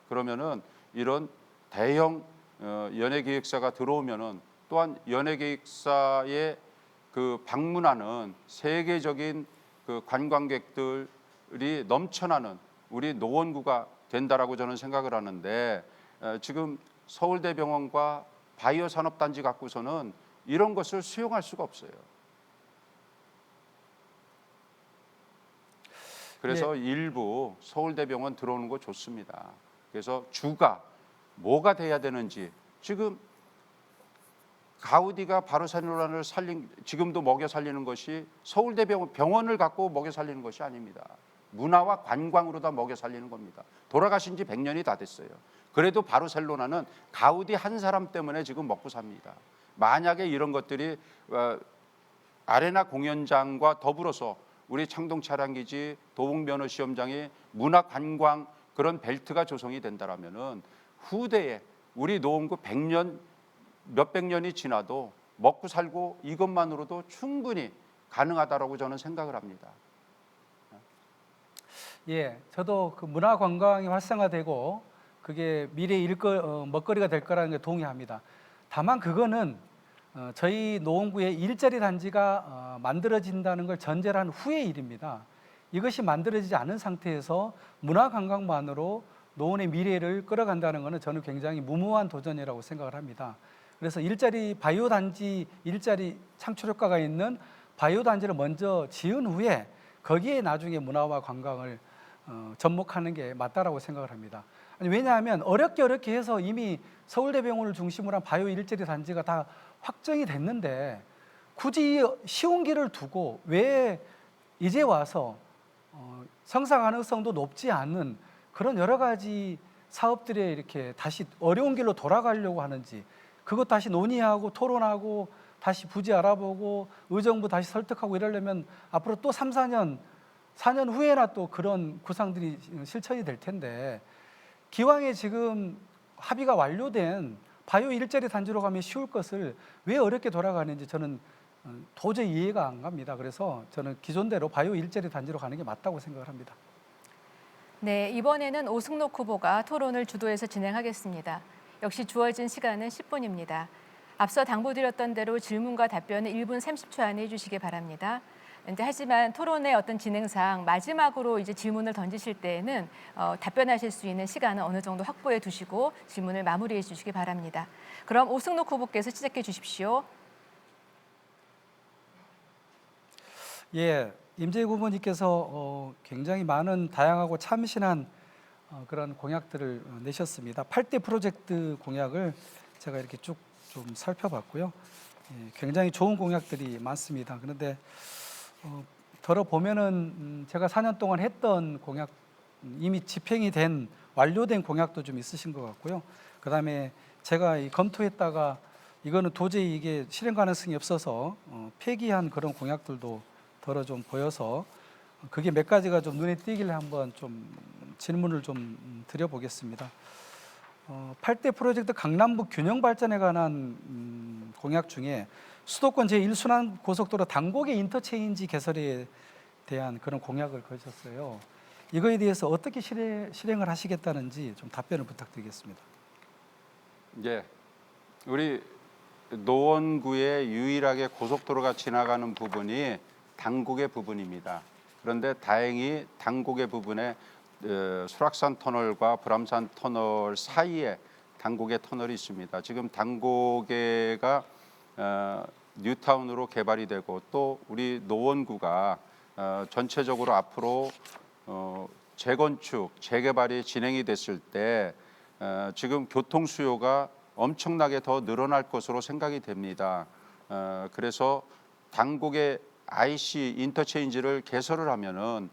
그러면은 이런 대형 연예기획사가 들어오면은 또한 연예기획사의 그 방문하는 세계적인 그 관광객들이 넘쳐나는 우리 노원구가 된다라고 저는 생각을 하는데, 지금 서울대병원과 바이오산업단지 갖고서는 이런 것을 수용할 수가 없어요. 그래서 일부 서울대병원 들어오는 거 좋습니다. 그래서 주가 뭐가 돼야 되는지, 지금 가우디가 바르셀로나를 지금도 먹여 살리는 것이 서울대병원을 갖고 먹여 살리는 것이 아닙니다. 문화와 관광으로 다 먹여 살리는 겁니다. 돌아가신 지 100년이 다 됐어요. 그래도 바르셀로나는 가우디 한 사람 때문에 지금 먹고 삽니다. 만약에 이런 것들이 아레나 공연장과 더불어서 우리 창동 차량기지, 도봉면허 시험장이 문화 관광 그런 벨트가 조성이 된다라면은 후대에 우리 노원구 100년 몇백 년이 지나도 먹고 살고 이것만으로도 충분히 가능하다라고 저는 생각을 합니다. 예, 저도 그 문화 관광이 활성화되고 그게 미래의 먹거리가 될 거라는 게 동의합니다. 다만 그거는 저희 노원구의 일자리 단지가 만들어진다는 걸 전제로 한 후의 일입니다. 이것이 만들어지지 않은 상태에서 문화 관광만으로 노원의 미래를 끌어간다는 것은 저는 굉장히 무모한 도전이라고 생각을 합니다. 그래서 바이오 단지 일자리 창출 효과가 있는 바이오 단지를 먼저 지은 후에 거기에 나중에 문화와 관광을 접목하는 게 맞다라고 생각을 합니다. 왜냐하면 어렵게 해서 이미 서울대병원을 중심으로 한 바이오 일자리 단지가 다 확정이 됐는데 굳이 쉬운 길을 두고 왜 이제 와서 성사 가능성도 높지 않은 그런 여러 가지 사업들에 이렇게 다시 어려운 길로 돌아가려고 하는지, 그것 다시 논의하고 토론하고 다시 부지 알아보고 의정부 다시 설득하고 이러려면 앞으로 또 3, 4년 후에나 또 그런 구상들이 실천이 될 텐데, 기왕에 지금 합의가 완료된 바이오 일자리 단지로 가면 쉬울 것을 왜 어렵게 돌아가는지 저는 도저히 이해가 안 갑니다. 그래서 저는 기존대로 바이오 일자리 단지로 가는 게 맞다고 생각을 합니다. 네, 이번에는 오승록 후보가 토론을 주도해서 진행하겠습니다. 역시 주어진 시간은 10분입니다. 앞서 당부드렸던 대로 질문과 답변은 1분 30초 안에 해주시기 바랍니다. 하지만 토론의 어떤 진행상 마지막으로 이제 질문을 던지실 때에는 답변하실 수 있는 시간은 어느 정도 확보해 두시고 질문을 마무리해 주시기 바랍니다. 그럼 오승록 후보께서 시작해 주십시오. 예, 임재익 후보님께서 굉장히 많은 다양하고 참신한 그런 공약들을 내셨습니다. 8대 프로젝트 공약을 제가 이렇게 쭉 좀 살펴봤고요. 예, 굉장히 좋은 공약들이 많습니다. 그런데 들어보면은 제가 4년 동안 했던 공약, 이미 집행이 된 완료된 공약도 좀 있으신 것 같고요. 그다음에 제가 검토했다가 이거는 도저히 이게 실행 가능성이 없어서 폐기한 그런 공약들도 덜어 좀 보여서 그게 몇 가지가 좀 눈에 띄길래 한번 좀 질문을 좀 드려보겠습니다. 8대 프로젝트 강남북 균형 발전에 관한 공약 중에 수도권 제1순환 고속도로 당곡의 인터체인지 개설에 대한 그런 공약을 거셨어요. 이거에 대해서 어떻게 실행을 하시겠다는지 좀 답변을 부탁드리겠습니다. 예, 우리 노원구에 유일하게 고속도로가 지나가는 부분이 당곡의 부분입니다. 그런데 다행히 당곡의 부분에 수락산 터널과 불암산 터널 사이에 당곡의 터널이 있습니다. 지금 당곡에가 뉴타운으로 개발이 되고 또 우리 노원구가 전체적으로 앞으로 재건축, 재개발이 진행이 됐을 때 지금 교통 수요가 엄청나게 더 늘어날 것으로 생각이 됩니다. 그래서 당곡의 IC 인터체인지를 개설을 하면은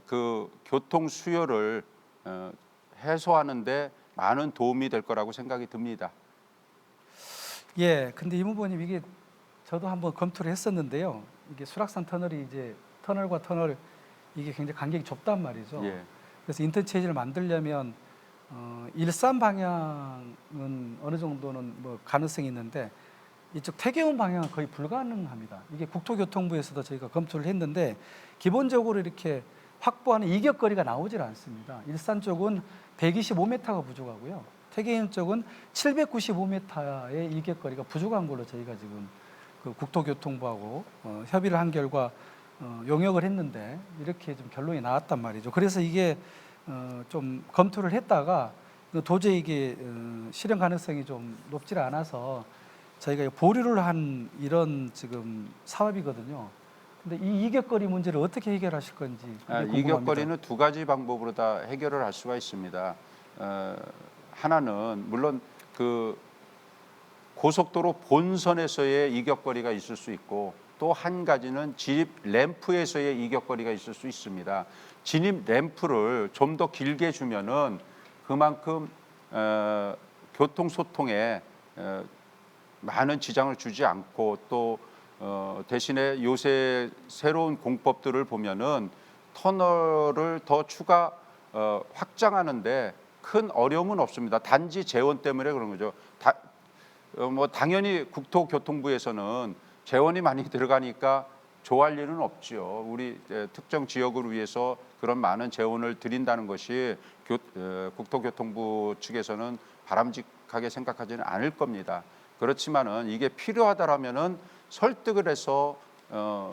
그 교통 수요를 해소하는데 많은 도움이 될 거라고 생각이 듭니다. 예, 근데 이무보님 이게 저도 한번 검토를 했었는데요. 이게 수락산 터널이 이제 터널과 터널 이게 굉장히 간격이 좁단 말이죠. 예. 그래서 인터체인지를 만들려면 일산 방향은 어느 정도는 뭐 가능성이 있는데 이쪽 태계원 방향은 거의 불가능합니다. 이게 국토교통부에서도 저희가 검토를 했는데 기본적으로 이렇게 확보하는 이격거리가 나오질 않습니다. 일산 쪽은 125m가 부족하고요. 태계원 쪽은 795m의 이격거리가 부족한 걸로 저희가 지금 그 국토교통부하고 협의를 한 결과 용역을 했는데 이렇게 좀 결론이 나왔단 말이죠. 그래서 이게 좀 검토를 했다가 도저히 이게 실현 가능성이 좀 높지 않아서 저희가 보류를 한 이런 지금 사업이거든요. 근데 이 이격거리 문제를 어떻게 해결하실 건지 궁금합니다. 이격거리는 두 가지 방법으로 다 해결을 할 수가 있습니다. 하나는 물론 그 고속도로 본선에서의 이격거리가 있을 수 있고 또 한 가지는 진입 램프에서의 이격거리가 있을 수 있습니다. 진입 램프를 좀 더 길게 주면은 그만큼 교통 소통에 많은 지장을 주지 않고 또 대신에 요새 새로운 공법들을 보면은 터널을 더 추가 확장하는데 큰 어려움은 없습니다. 단지 재원 때문에 그런 거죠. 뭐 당연히 국토교통부에서는 재원이 많이 들어가니까 좋아할 일은 없죠. 우리 특정 지역을 위해서 그런 많은 재원을 드린다는 것이 국토교통부 측에서는 바람직하게 생각하지는 않을 겁니다. 그렇지만은 이게 필요하다라면은 설득을 해서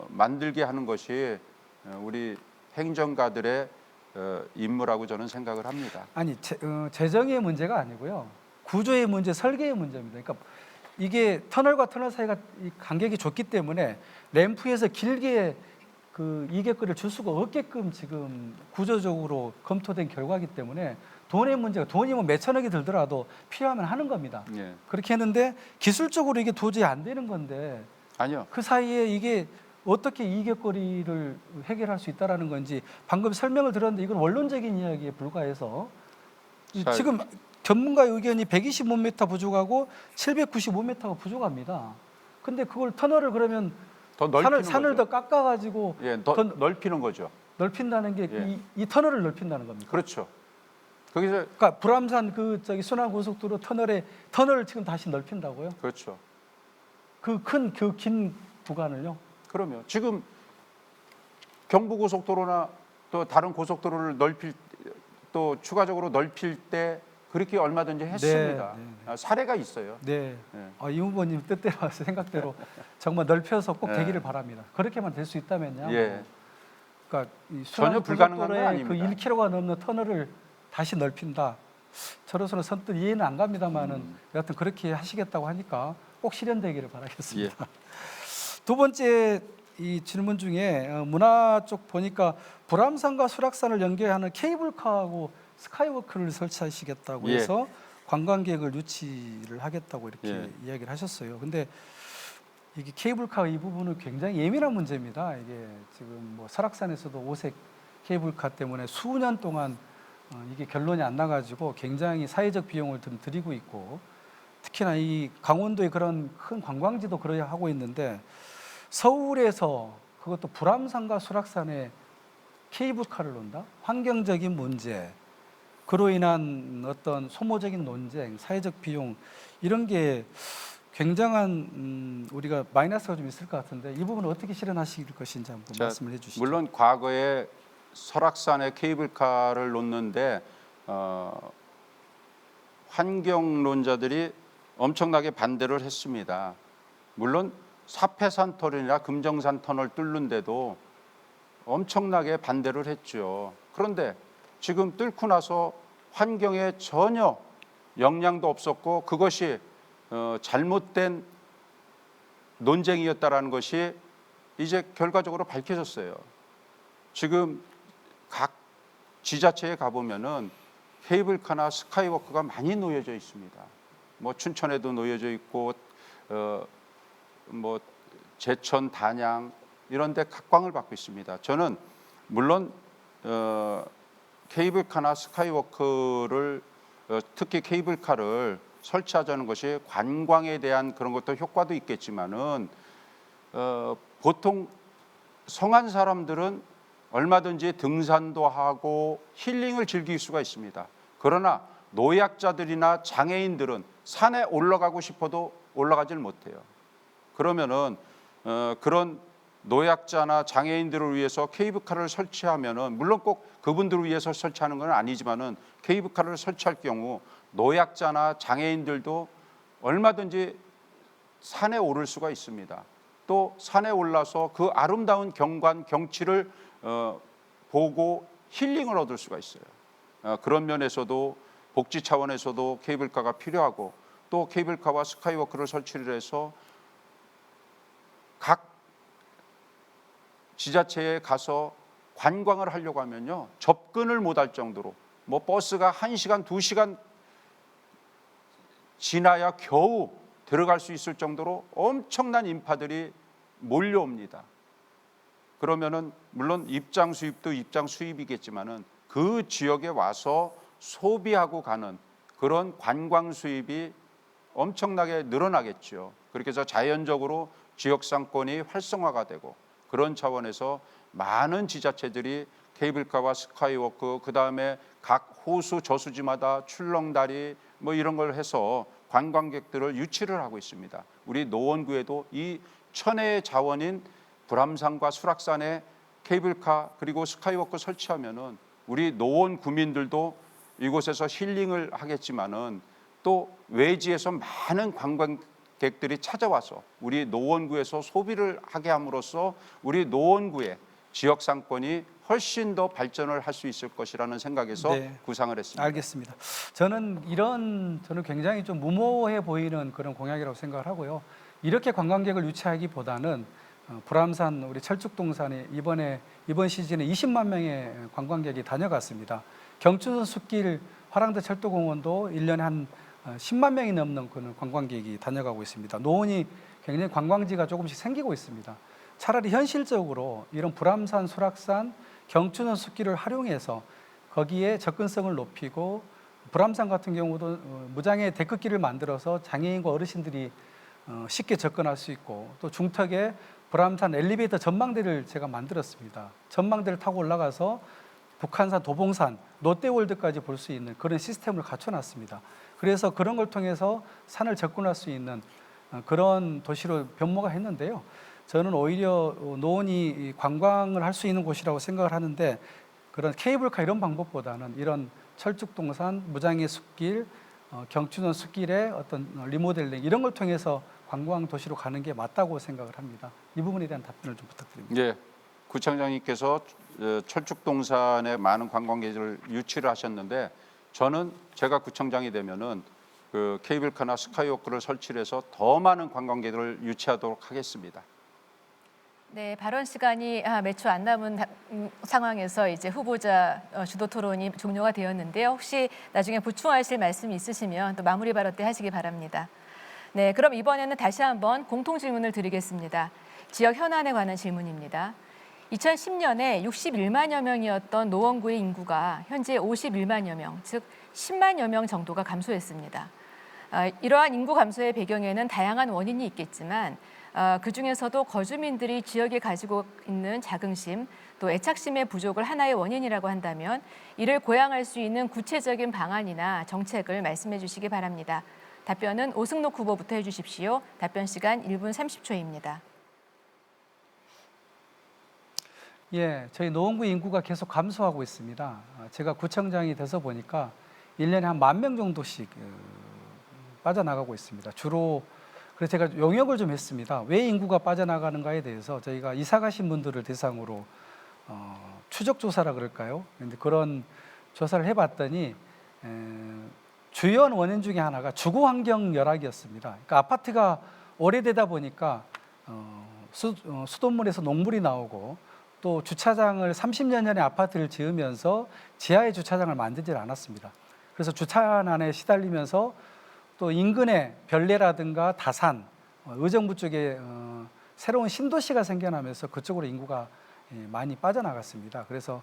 만들게 하는 것이 우리 행정가들의 임무라고 저는 생각을 합니다. 아니 재정의 문제가 아니고요. 구조의 문제, 설계의 문제입니다. 그러니까 이게 터널과 터널 사이가 이 간격이 좁기 때문에 램프에서 길게 그 이격거리를 줄 수가 없게끔 지금 구조적으로 검토된 결과이기 때문에 돈의 문제가 돈이 뭐 몇천억이 들더라도 필요하면 하는 겁니다. 예. 그렇게 했는데 기술적으로 이게 도저히 안 되는 건데 아니요. 그 사이에 이게 어떻게 이격거리를 해결할 수 있다라는 건지 방금 설명을 들었는데 이건 원론적인 이야기에 불과해서 지금 전문가의 의견이 125m 부족하고 795m가 부족합니다. 근데 그걸 터널을 그러면 더 넓히는 산을 거죠. 더 깎아가지고 예, 더 넓히는 거죠. 넓힌다는 게 예. 이 터널을 넓힌다는 겁니다. 그렇죠. 거기서 그러니까 불암산 그 저기 순환고속도로 터널을 지금 다시 넓힌다고요? 그렇죠. 그 긴 구간을요? 그러면 지금 경부고속도로나 또 다른 고속도로를 또 추가적으로 넓힐 때 그렇게 얼마든지 했습니다. 네. 사례가 있어요. 네. 네. 이 후보님 뜻대로 생각대로 정말 넓혀서 꼭 네. 되기를 바랍니다. 그렇게만 될 수 있다면요. 예. 그러니까 이 전혀 불가능한 건 순환고속도로의 그 아닙니다. 1km가 넘는 터널을 다시 넓힌다. 저로서는 선뜻 이해는 안 갑니다만은 여하튼 그렇게 하시겠다고 하니까 꼭 실현되기를 바라겠습니다. 두 번째 이 질문 중에 문화 쪽 보니까 불암산과 수락산을 연결하는 케이블카하고 스카이워크를 설치하시겠다고 예. 해서 관광객을 유치를 하겠다고 이렇게 예. 이야기를 하셨어요. 근데 이게 케이블카 이 부분은 굉장히 예민한 문제입니다. 이게 지금 뭐 설악산에서도 오색 케이블카 때문에 수년 동안 이게 결론이 안 나가지고 굉장히 사회적 비용을 들이고 있고 특히나 이 강원도의 그런 큰 관광지도 그러야 하고 있는데 서울에서 그것도 불암산과 수락산에 케이블카를 놓는다? 환경적인 문제, 그로 인한 어떤 소모적인 논쟁, 사회적 비용 이런 게 굉장한 우리가 마이너스가 좀 있을 것 같은데 이 부분은 어떻게 실현하실 것인지 한번 말씀을 해주시죠. 물론 과거에 설악산에 케이블카를 놓는데 환경론자들이 엄청나게 반대를 했습니다. 물론 사패산 터널이나 금정산 터널 뚫는데도 엄청나게 반대를 했죠. 그런데 지금 뚫고 나서 환경에 전혀 영향도 없었고 그것이 잘못된 논쟁이었다라는 것이 이제 결과적으로 밝혀졌어요. 지금 각 지자체에 가보면은 케이블카나 스카이워크가 많이 놓여져 있습니다. 뭐 춘천에도 놓여져 있고 뭐 제천, 단양 이런 데 각광을 받고 있습니다. 저는 물론 케이블카나 스카이워크를 특히 케이블카를 설치하자는 것이 관광에 대한 그런 것도 효과도 있겠지만은 보통 성한 사람들은 얼마든지 등산도 하고 힐링을 즐길 수가 있습니다. 그러나 노약자들이나 장애인들은 산에 올라가고 싶어도 올라가질 못해요. 그러면은 그런 노약자나 장애인들을 위해서 케이블카를 설치하면은 물론 꼭 그분들을 위해서 설치하는 건 아니지만은 케이블카를 설치할 경우 노약자나 장애인들도 얼마든지 산에 오를 수가 있습니다. 또 산에 올라서 그 아름다운 경관 경치를 보고 힐링을 얻을 수가 있어요. 그런 면에서도 복지 차원에서도 케이블카가 필요하고 또 케이블카와 스카이워크를 설치를 해서 각 지자체에 가서 관광을 하려고 하면요 접근을 못할 정도로 뭐 버스가 1시간, 2시간 지나야 겨우 들어갈 수 있을 정도로 엄청난 인파들이 몰려옵니다. 그러면은 물론 입장 수입도 입장 수입이겠지만은 그 지역에 와서 소비하고 가는 그런 관광 수입이 엄청나게 늘어나겠죠. 그렇게 해서 자연적으로 지역 상권이 활성화가 되고 그런 차원에서 많은 지자체들이 케이블카와 스카이워크 그다음에 각 호수 저수지마다 출렁다리 뭐 이런 걸 해서 관광객들을 유치를 하고 있습니다. 우리 노원구에도 이 천혜의 자원인 불암산과 수락산에 케이블카 그리고 스카이워크 설치하면은 우리 노원 구민들도 이곳에서 힐링을 하겠지만은 또 외지에서 많은 관광객들이 찾아와서 우리 노원구에서 소비를 하게 함으로써 우리 노원구의 지역 상권이 훨씬 더 발전을 할 수 있을 것이라는 생각에서 네. 구상을 했습니다. 알겠습니다. 저는 굉장히 좀 무모해 보이는 그런 공약이라고 생각을 하고요. 이렇게 관광객을 유치하기보다는 불암산 우리 철쭉동산에 이번 시즌에 20만 명의 관광객이 다녀갔습니다. 경춘선 숲길 화랑대 철도공원도 1년에 한 10만 명이 넘는 그런 관광객이 다녀가고 있습니다. 노원이 굉장히 관광지가 조금씩 생기고 있습니다. 차라리 현실적으로 이런 불암산, 수락산, 경춘선 숲길을 활용해서 거기에 접근성을 높이고 불암산 같은 경우도 무장애 데크길을 만들어서 장애인과 어르신들이 쉽게 접근할 수 있고 또 중턱에 불암산 엘리베이터 전망대를 제가 만들었습니다. 전망대를 타고 올라가서 북한산, 도봉산, 롯데월드까지 볼 수 있는 그런 시스템을 갖춰놨습니다. 그래서 그런 걸 통해서 산을 접근할 수 있는 그런 도시로 변모가 했는데요. 저는 오히려 노원이 관광을 할 수 있는 곳이라고 생각을 하는데 그런 케이블카 이런 방법보다는 이런 철쭉동산, 무장애 숲길, 경춘원 숲길의 어떤 리모델링 이런 걸 통해서 관광 도시로 가는 게 맞다고 생각을 합니다. 이 부분에 대한 답변을 좀 부탁드립니다. 예, 구청장님께서 철쭉동산에 많은 관광객을 유치를 하셨는데 저는 제가 구청장이 되면은 그 케이블카나 스카이워크를 설치해서 더 많은 관광객을 유치하도록 하겠습니다. 네, 발언 시간이 몇 초 안 남은 상황에서 이제 후보자 주도 토론이 종료가 되었는데요. 혹시 나중에 보충하실 말씀이 있으시면 또 마무리 발언 때 하시기 바랍니다. 네, 그럼 이번에는 다시 한번 공통 질문을 드리겠습니다. 지역 현안에 관한 질문입니다. 2010년에 61만여 명이었던 노원구의 인구가 현재 51만여 명, 즉 10만여 명 정도가 감소했습니다. 이러한 인구 감소의 배경에는 다양한 원인이 있겠지만 그중에서도 거주민들이 지역에 가지고 있는 자긍심 또 애착심의 부족을 하나의 원인이라고 한다면 이를 고양할 수 있는 구체적인 방안이나 정책을 말씀해 주시기 바랍니다. 답변은 오승록 후보부터 해주십시오. 답변 시간 1분 30초입니다. 예, 저희 노원구 인구가 계속 감소하고 있습니다. 제가 구청장이 돼서 보니까 1년에 한 10,000명 정도씩 빠져나가고 있습니다. 주로 그래서 제가 용역을 좀 했습니다. 왜 인구가 빠져나가는가에 대해서 저희가 이사 가신 분들을 대상으로 추적 조사라 그럴까요? 근데 그런 조사를 해봤더니 주요한 원인 중에 하나가 주거 환경 열악이었습니다. 그러니까 아파트가 오래되다 보니까 수돗물에서 녹물이 나오고 또 주차장을 30년 전에 아파트를 지으면서 지하에 주차장을 만들지 않았습니다. 그래서 주차난에 시달리면서 또 인근에 별내라든가 다산, 의정부 쪽에 새로운 신도시가 생겨나면서 그쪽으로 인구가 많이 빠져나갔습니다. 그래서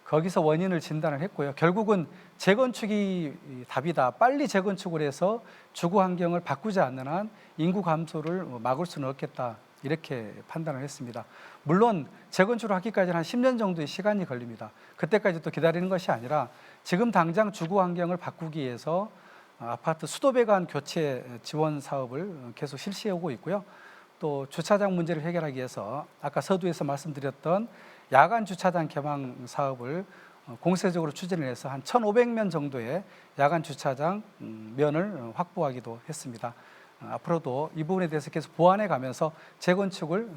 거기서 원인을 진단을 했고요. 결국은 재건축이 답이다. 빨리 재건축을 해서 주거 환경을 바꾸지 않는 한 인구 감소를 막을 수는 없겠다. 이렇게 판단을 했습니다. 물론 재건축을 하기까지는 한 10년 정도의 시간이 걸립니다. 그때까지 또 기다리는 것이 아니라 지금 당장 주거 환경을 바꾸기 위해서 아파트 수도 배관 교체 지원 사업을 계속 실시하고 있고요. 또 주차장 문제를 해결하기 위해서 아까 서두에서 말씀드렸던 야간 주차장 개방 사업을 공세적으로 추진을 해서 한 1,500면 정도의 야간 주차장 면을 확보하기도 했습니다. 앞으로도 이 부분에 대해서 계속 보완해 가면서 재건축을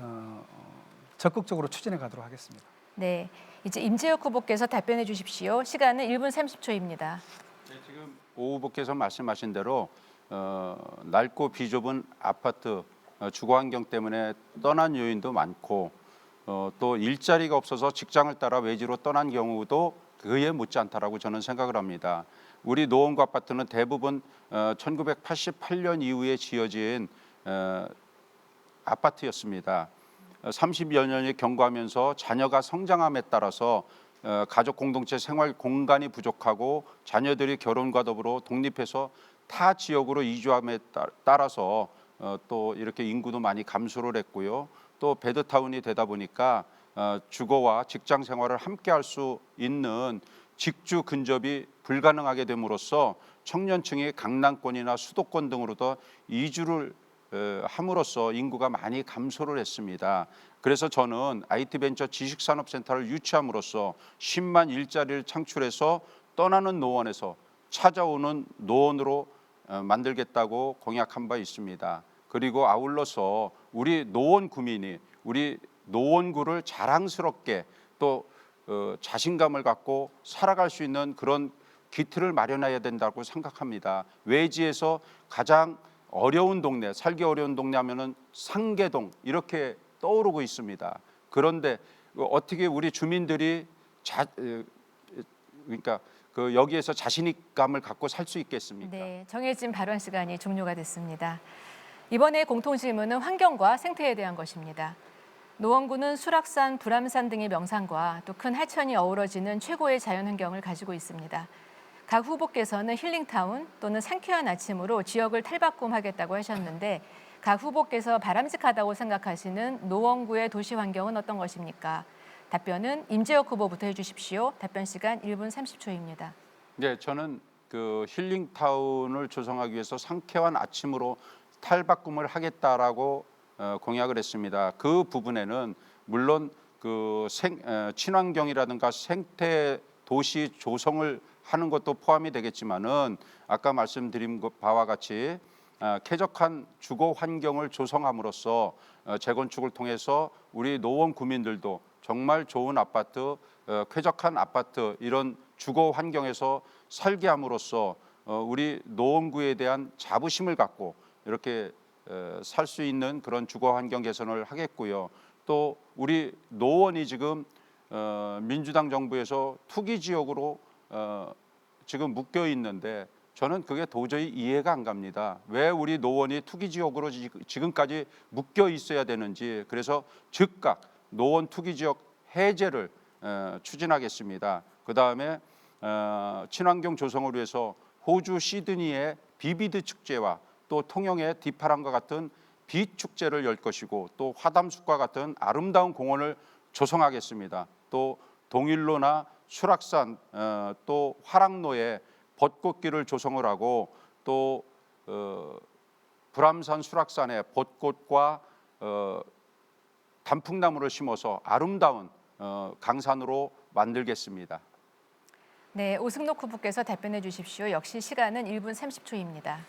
적극적으로 추진해 가도록 하겠습니다. 네, 이제 임재혁 후보께서 답변해 주십시오. 시간은 1분 30초입니다. 네, 지금 오 후보께서 말씀하신 대로 넓고 비좁은 아파트 주거 환경 때문에 떠난 요인도 많고 또 일자리가 없어서 직장을 따라 외지로 떠난 경우도 그에 못지않다라고 저는 생각을 합니다. 우리 노원구 아파트는 대부분 1988년 이후에 지어진 아파트였습니다. 30여 년이 경과하면서 자녀가 성장함에 따라서 가족 공동체 생활 공간이 부족하고 자녀들이 결혼과 더불어 독립해서 타 지역으로 이주함에 따라서 또 이렇게 인구도 많이 감소를 했고요. 또 배드타운이 되다 보니까 주거와 직장 생활을 함께 할 수 있는 직주 근접이 불가능하게 됨으로써 청년층이 강남권이나 수도권 등으로 더 이주를 함으로써 인구가 많이 감소를 했습니다. 그래서 저는 IT 벤처 지식산업센터를 유치함으로써 10만 일자리를 창출해서 떠나는 노원에서 찾아오는 노원으로 만들겠다고 공약한 바 있습니다. 그리고 아울러서 우리 노원 구민이 우리 노원구를 자랑스럽게 또 자신감을 갖고 살아갈 수 있는 그런 기틀을 마련해야 된다고 생각합니다. 외지에서 가장 어려운 동네, 살기 어려운 동네 하면은 상계동 이렇게 떠오르고 있습니다. 그런데 어떻게 우리 주민들이 그러니까 여기에서 자신감을 갖고 살 수 있겠습니까? 네, 정해진 발언 시간이 종료가 됐습니다. 이번에 공통 질문은 환경과 생태에 대한 것입니다. 노원구는 수락산, 불암산 등의 명산과 또 큰 하천이 어우러지는 최고의 자연환경을 가지고 있습니다. 각 후보께서는 힐링타운 또는 상쾌한 아침으로 지역을 탈바꿈하겠다고 하셨는데 각 후보께서 바람직하다고 생각하시는 노원구의 도시 환경은 어떤 것입니까? 답변은 임재혁 후보부터 해주십시오. 답변 시간 1분 30초입니다. 네, 저는 그 힐링타운을 조성하기 위해서 상쾌한 아침으로 탈바꿈을 하겠다라고 공약을 했습니다. 그 부분에는 물론 그 친환경이라든가 생태 도시 조성을 하는 것도 포함이 되겠지만은 아까 말씀드린 바와 같이 쾌적한 주거 환경을 조성함으로써 재건축을 통해서 우리 노원 구민들도 정말 좋은 아파트, 쾌적한 아파트 이런 주거 환경에서 살게 함으로써 우리 노원구에 대한 자부심을 갖고 이렇게 살 수 있는 그런 주거 환경 개선을 하겠고요. 또 우리 노원이 지금 민주당 정부에서 투기 지역으로 지금 묶여 있는데 저는 그게 도저히 이해가 안 갑니다. 왜 우리 노원이 투기 지역으로 지금까지 묶여 있어야 되는지. 그래서 즉각 노원 투기 지역 해제를 추진하겠습니다. 그다음에 친환경 조성을 위해서 호주 시드니의 비비드 축제와 또 통영의 디파람과 같은 빛 축제를 열 것이고 또 화담숲과 같은 아름다운 공원을 조성하겠습니다. 또 동일로나 수락산 또 화랑로에 벚꽃길을 조성을 하고 또 불암산 수락산에 벚꽃과 단풍나무를 심어서 아름다운 강산으로 만들겠습니다. 네, 오승록 후보께서 답변해 주십시오. 역시 시간은 1분 30초입니다.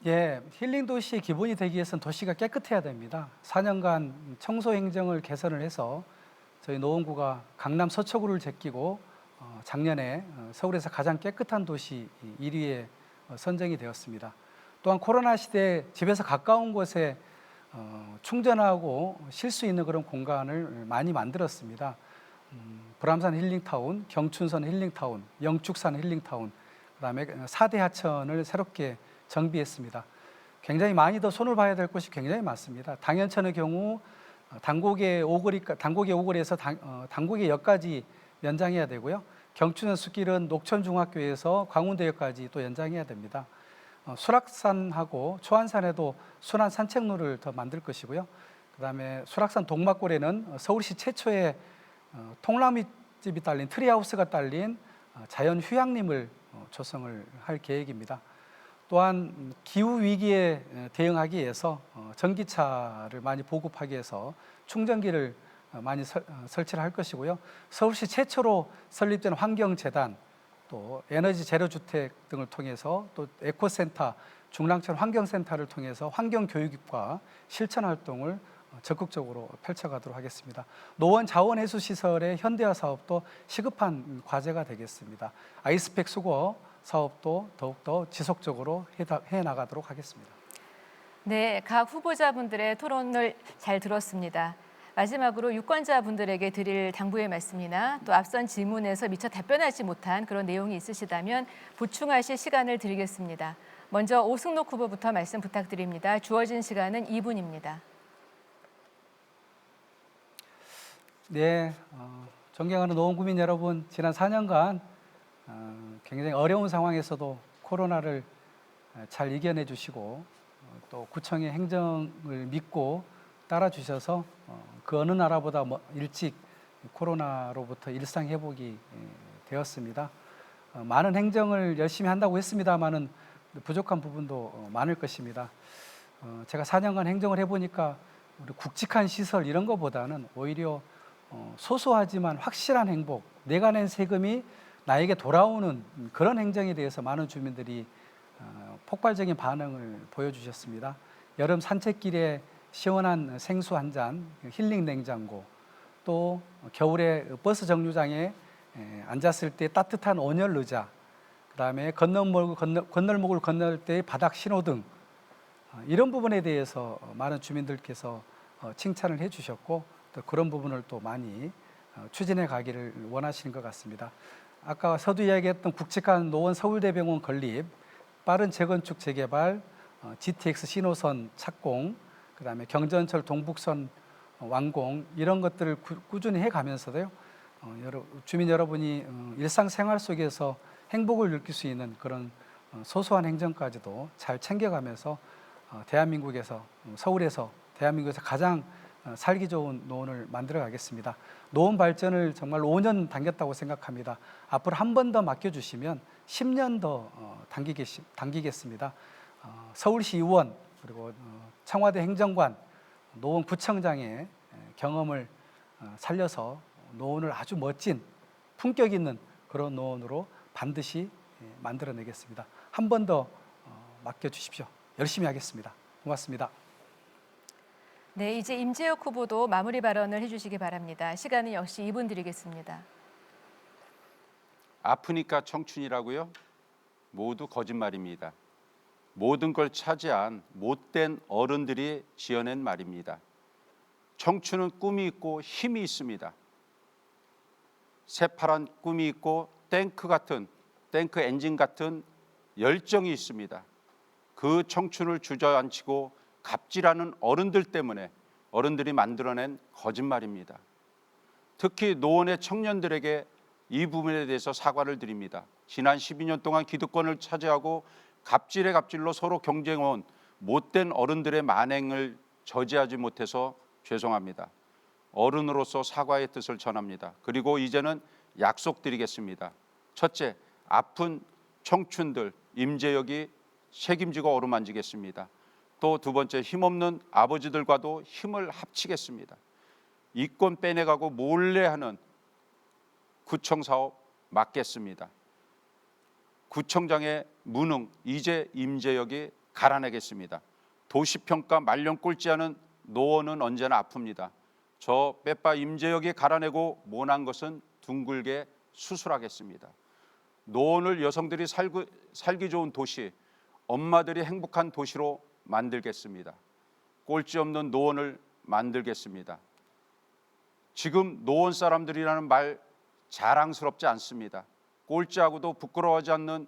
예, 힐링 도시의 기본이 되기 위해서는 도시가 깨끗해야 됩니다. 4년간 청소 행정을 개선을 해서 저희 노원구가 강남 서초구를 제끼고 작년에 서울에서 가장 깨끗한 도시 1위에 선정이 되었습니다. 또한 코로나 시대에 집에서 가까운 곳에 충전하고 쉴 수 있는 그런 공간을 많이 만들었습니다. 불암산 힐링타운, 경춘선 힐링타운, 영축산 힐링타운, 그다음에 4대 하천을 새롭게 정비했습니다. 굉장히 많이 더 손을 봐야 될 곳이 굉장히 많습니다. 당연천의 경우 당곡의 오거리에서 당곡의역까지 연장해야 되고요. 경춘의 숲길은 녹천중학교에서 광운대역까지 또 연장해야 됩니다. 수락산하고 초안산에도 순환 산책로를 더 만들 것이고요. 그다음에 수락산 동막골에는 서울시 최초의 통나무집이 딸린 트리하우스가 딸린 자연 휴양림을 조성을 할 계획입니다. 또한 기후 위기에 대응하기 위해서 전기차를 많이 보급하기 위해서 충전기를 많이 설치를 할 것이고요. 서울시 최초로 설립된 환경재단, 또 에너지 재료주택 등을 통해서 또 에코센터, 중랑천 환경센터를 통해서 환경교육과 실천 활동을 적극적으로 펼쳐가도록 하겠습니다. 노원 자원해수시설의 현대화 사업도 시급한 과제가 되겠습니다. 아이스팩 수거 사업도 더욱더 지속적으로 해나가도록 하겠습니다. 네, 각 후보자분들의 토론을 잘 들었습니다. 마지막으로 유권자분들에게 드릴 당부의 말씀이나 또 앞선 질문에서 미처 답변하지 못한 그런 내용이 있으시다면 보충하실 시간을 드리겠습니다. 먼저 오승록 후보부터 말씀 부탁드립니다. 주어진 시간은 2분입니다. 네, 존경하는 노원구민 여러분, 지난 4년간 굉장히 어려운 상황에서도 코로나를 잘 이겨내 주시고 또 구청의 행정을 믿고 따라 주셔서 그 어느 나라보다 일찍 코로나로부터 일상 회복이 되었습니다. 많은 행정을 열심히 한다고 했습니다만은 부족한 부분도 많을 것입니다. 제가 4년간 행정을 해보니까 우리 굵직한 시설 이런 것보다는 오히려 소소하지만 확실한 행복, 내가 낸 세금이 나에게 돌아오는 그런 행정에 대해서 많은 주민들이 폭발적인 반응을 보여주셨습니다. 여름 산책길에 시원한 생수 한 잔, 힐링 냉장고, 또 겨울에 버스 정류장에 앉았을 때 따뜻한 온열 의자, 그다음에 건널목을 건널 때 바닥 신호등, 이런 부분에 대해서 많은 주민들께서 칭찬을 해주셨고 또 그런 부분을 또 많이 추진해 가기를 원하시는 것 같습니다. 아까 서두 이야기했던 굵직한 노원 서울대병원 건립, 빠른 재건축 재개발, GTX 신호선 착공, 그다음에 경전철 동북선 완공, 이런 것들을 꾸준히 해가면서도요, 주민 여러분이 일상생활 속에서 행복을 느낄 수 있는 그런 소소한 행정까지도 잘 챙겨가면서 대한민국에서, 서울에서 대한민국에서 가장 살기 좋은 노원을 만들어 가겠습니다. 노원 발전을 정말 5년 당겼다고 생각합니다. 앞으로 한 번 더 맡겨주시면 10년 더 당기겠습니다. 서울시 의원, 그리고 청와대 행정관, 노원구청장의 경험을 살려서 노원을 아주 멋진 품격 있는 그런 노원으로 반드시 만들어내겠습니다. 한 번 더 맡겨주십시오. 열심히 하겠습니다. 고맙습니다. 네, 이제 임재혁 후보도 마무리 발언을 해주시기 바랍니다. 시간은 역시 2분 드리겠습니다. 아프니까 청춘이라고요? 모두 거짓말입니다. 모든 걸 차지한 못된 어른들이 지어낸 말입니다. 청춘은 꿈이 있고 힘이 있습니다. 새파란 꿈이 있고 탱크 엔진 같은 열정이 있습니다. 그 청춘을 주저앉히고 갑질하는 어른들 때문에 어른들이 만들어낸 거짓말입니다. 특히 노원의 청년들에게 이 부분에 대해서 사과를 드립니다. 지난 12년 동안 기득권을 차지하고 갑질의 갑질로 서로 경쟁해온 못된 어른들의 만행을 저지하지 못해서 죄송합니다. 어른으로서 사과의 뜻을 전합니다. 그리고 이제는 약속드리겠습니다. 첫째, 아픈 청춘들 임재혁이 책임지고 어루만지겠습니다. 또 두 번째, 힘없는 아버지들과도 힘을 합치겠습니다. 이권 빼내가고 몰래 하는 구청 사업 막겠습니다. 구청장의 무능, 이제 임재혁이 갈아내겠습니다. 도시평가 말년 꼴찌하는 노원은 언제나 아픕니다. 저 빼빠 임재혁이 갈아내고 못한 것은 둥글게 수술하겠습니다. 노원을 여성들이 살기 좋은 도시, 엄마들이 행복한 도시로 만들겠습니다. 꼴찌 없는 노원을 만들겠습니다. 지금 노원 사람들이라는 말 자랑스럽지 않습니다. 꼴찌하고도 부끄러워하지 않는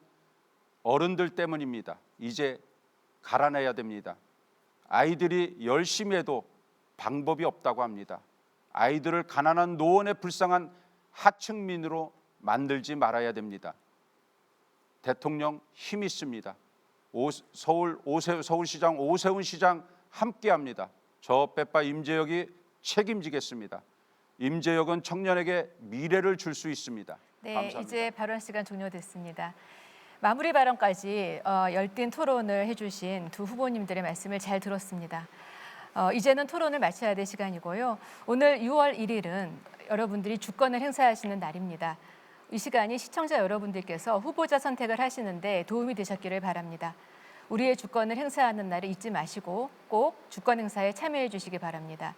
어른들 때문입니다. 이제 갈아내야 됩니다. 아이들이 열심히 해도 방법이 없다고 합니다. 아이들을 가난한 노원의 불쌍한 하층민으로 만들지 말아야 됩니다. 대통령 힘 있습니다. 서울시장 오세훈 시장 함께합니다. 저 빼빠 임재혁이 책임지겠습니다. 임재혁은 청년에게 미래를 줄 수 있습니다. 네, 감사합니다. 이제 발언 시간 종료됐습니다. 마무리 발언까지 열띤 토론을 해주신 두 후보님들의 말씀을 잘 들었습니다. 이제는 토론을 마쳐야 될 시간이고요. 오늘 6월 1일은 여러분들이 주권을 행사하시는 날입니다. 이 시간이 시청자 여러분들께서 후보자 선택을 하시는데 도움이 되셨기를 바랍니다. 우리의 주권을 행사하는 날을 잊지 마시고 꼭 주권 행사에 참여해 주시기 바랍니다.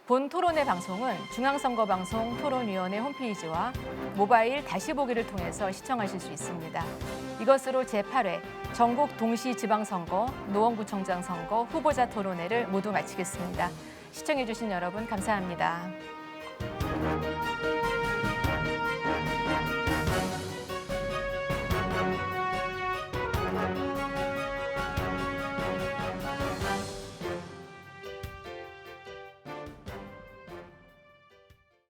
본 토론회 방송은 중앙선거방송 토론위원회 홈페이지와 모바일 다시 보기를 통해서 시청하실 수 있습니다. 이것으로 제8회 전국 동시지방선거, 노원구청장 선거 후보자 토론회를 모두 마치겠습니다. 시청해 주신 여러분 감사합니다.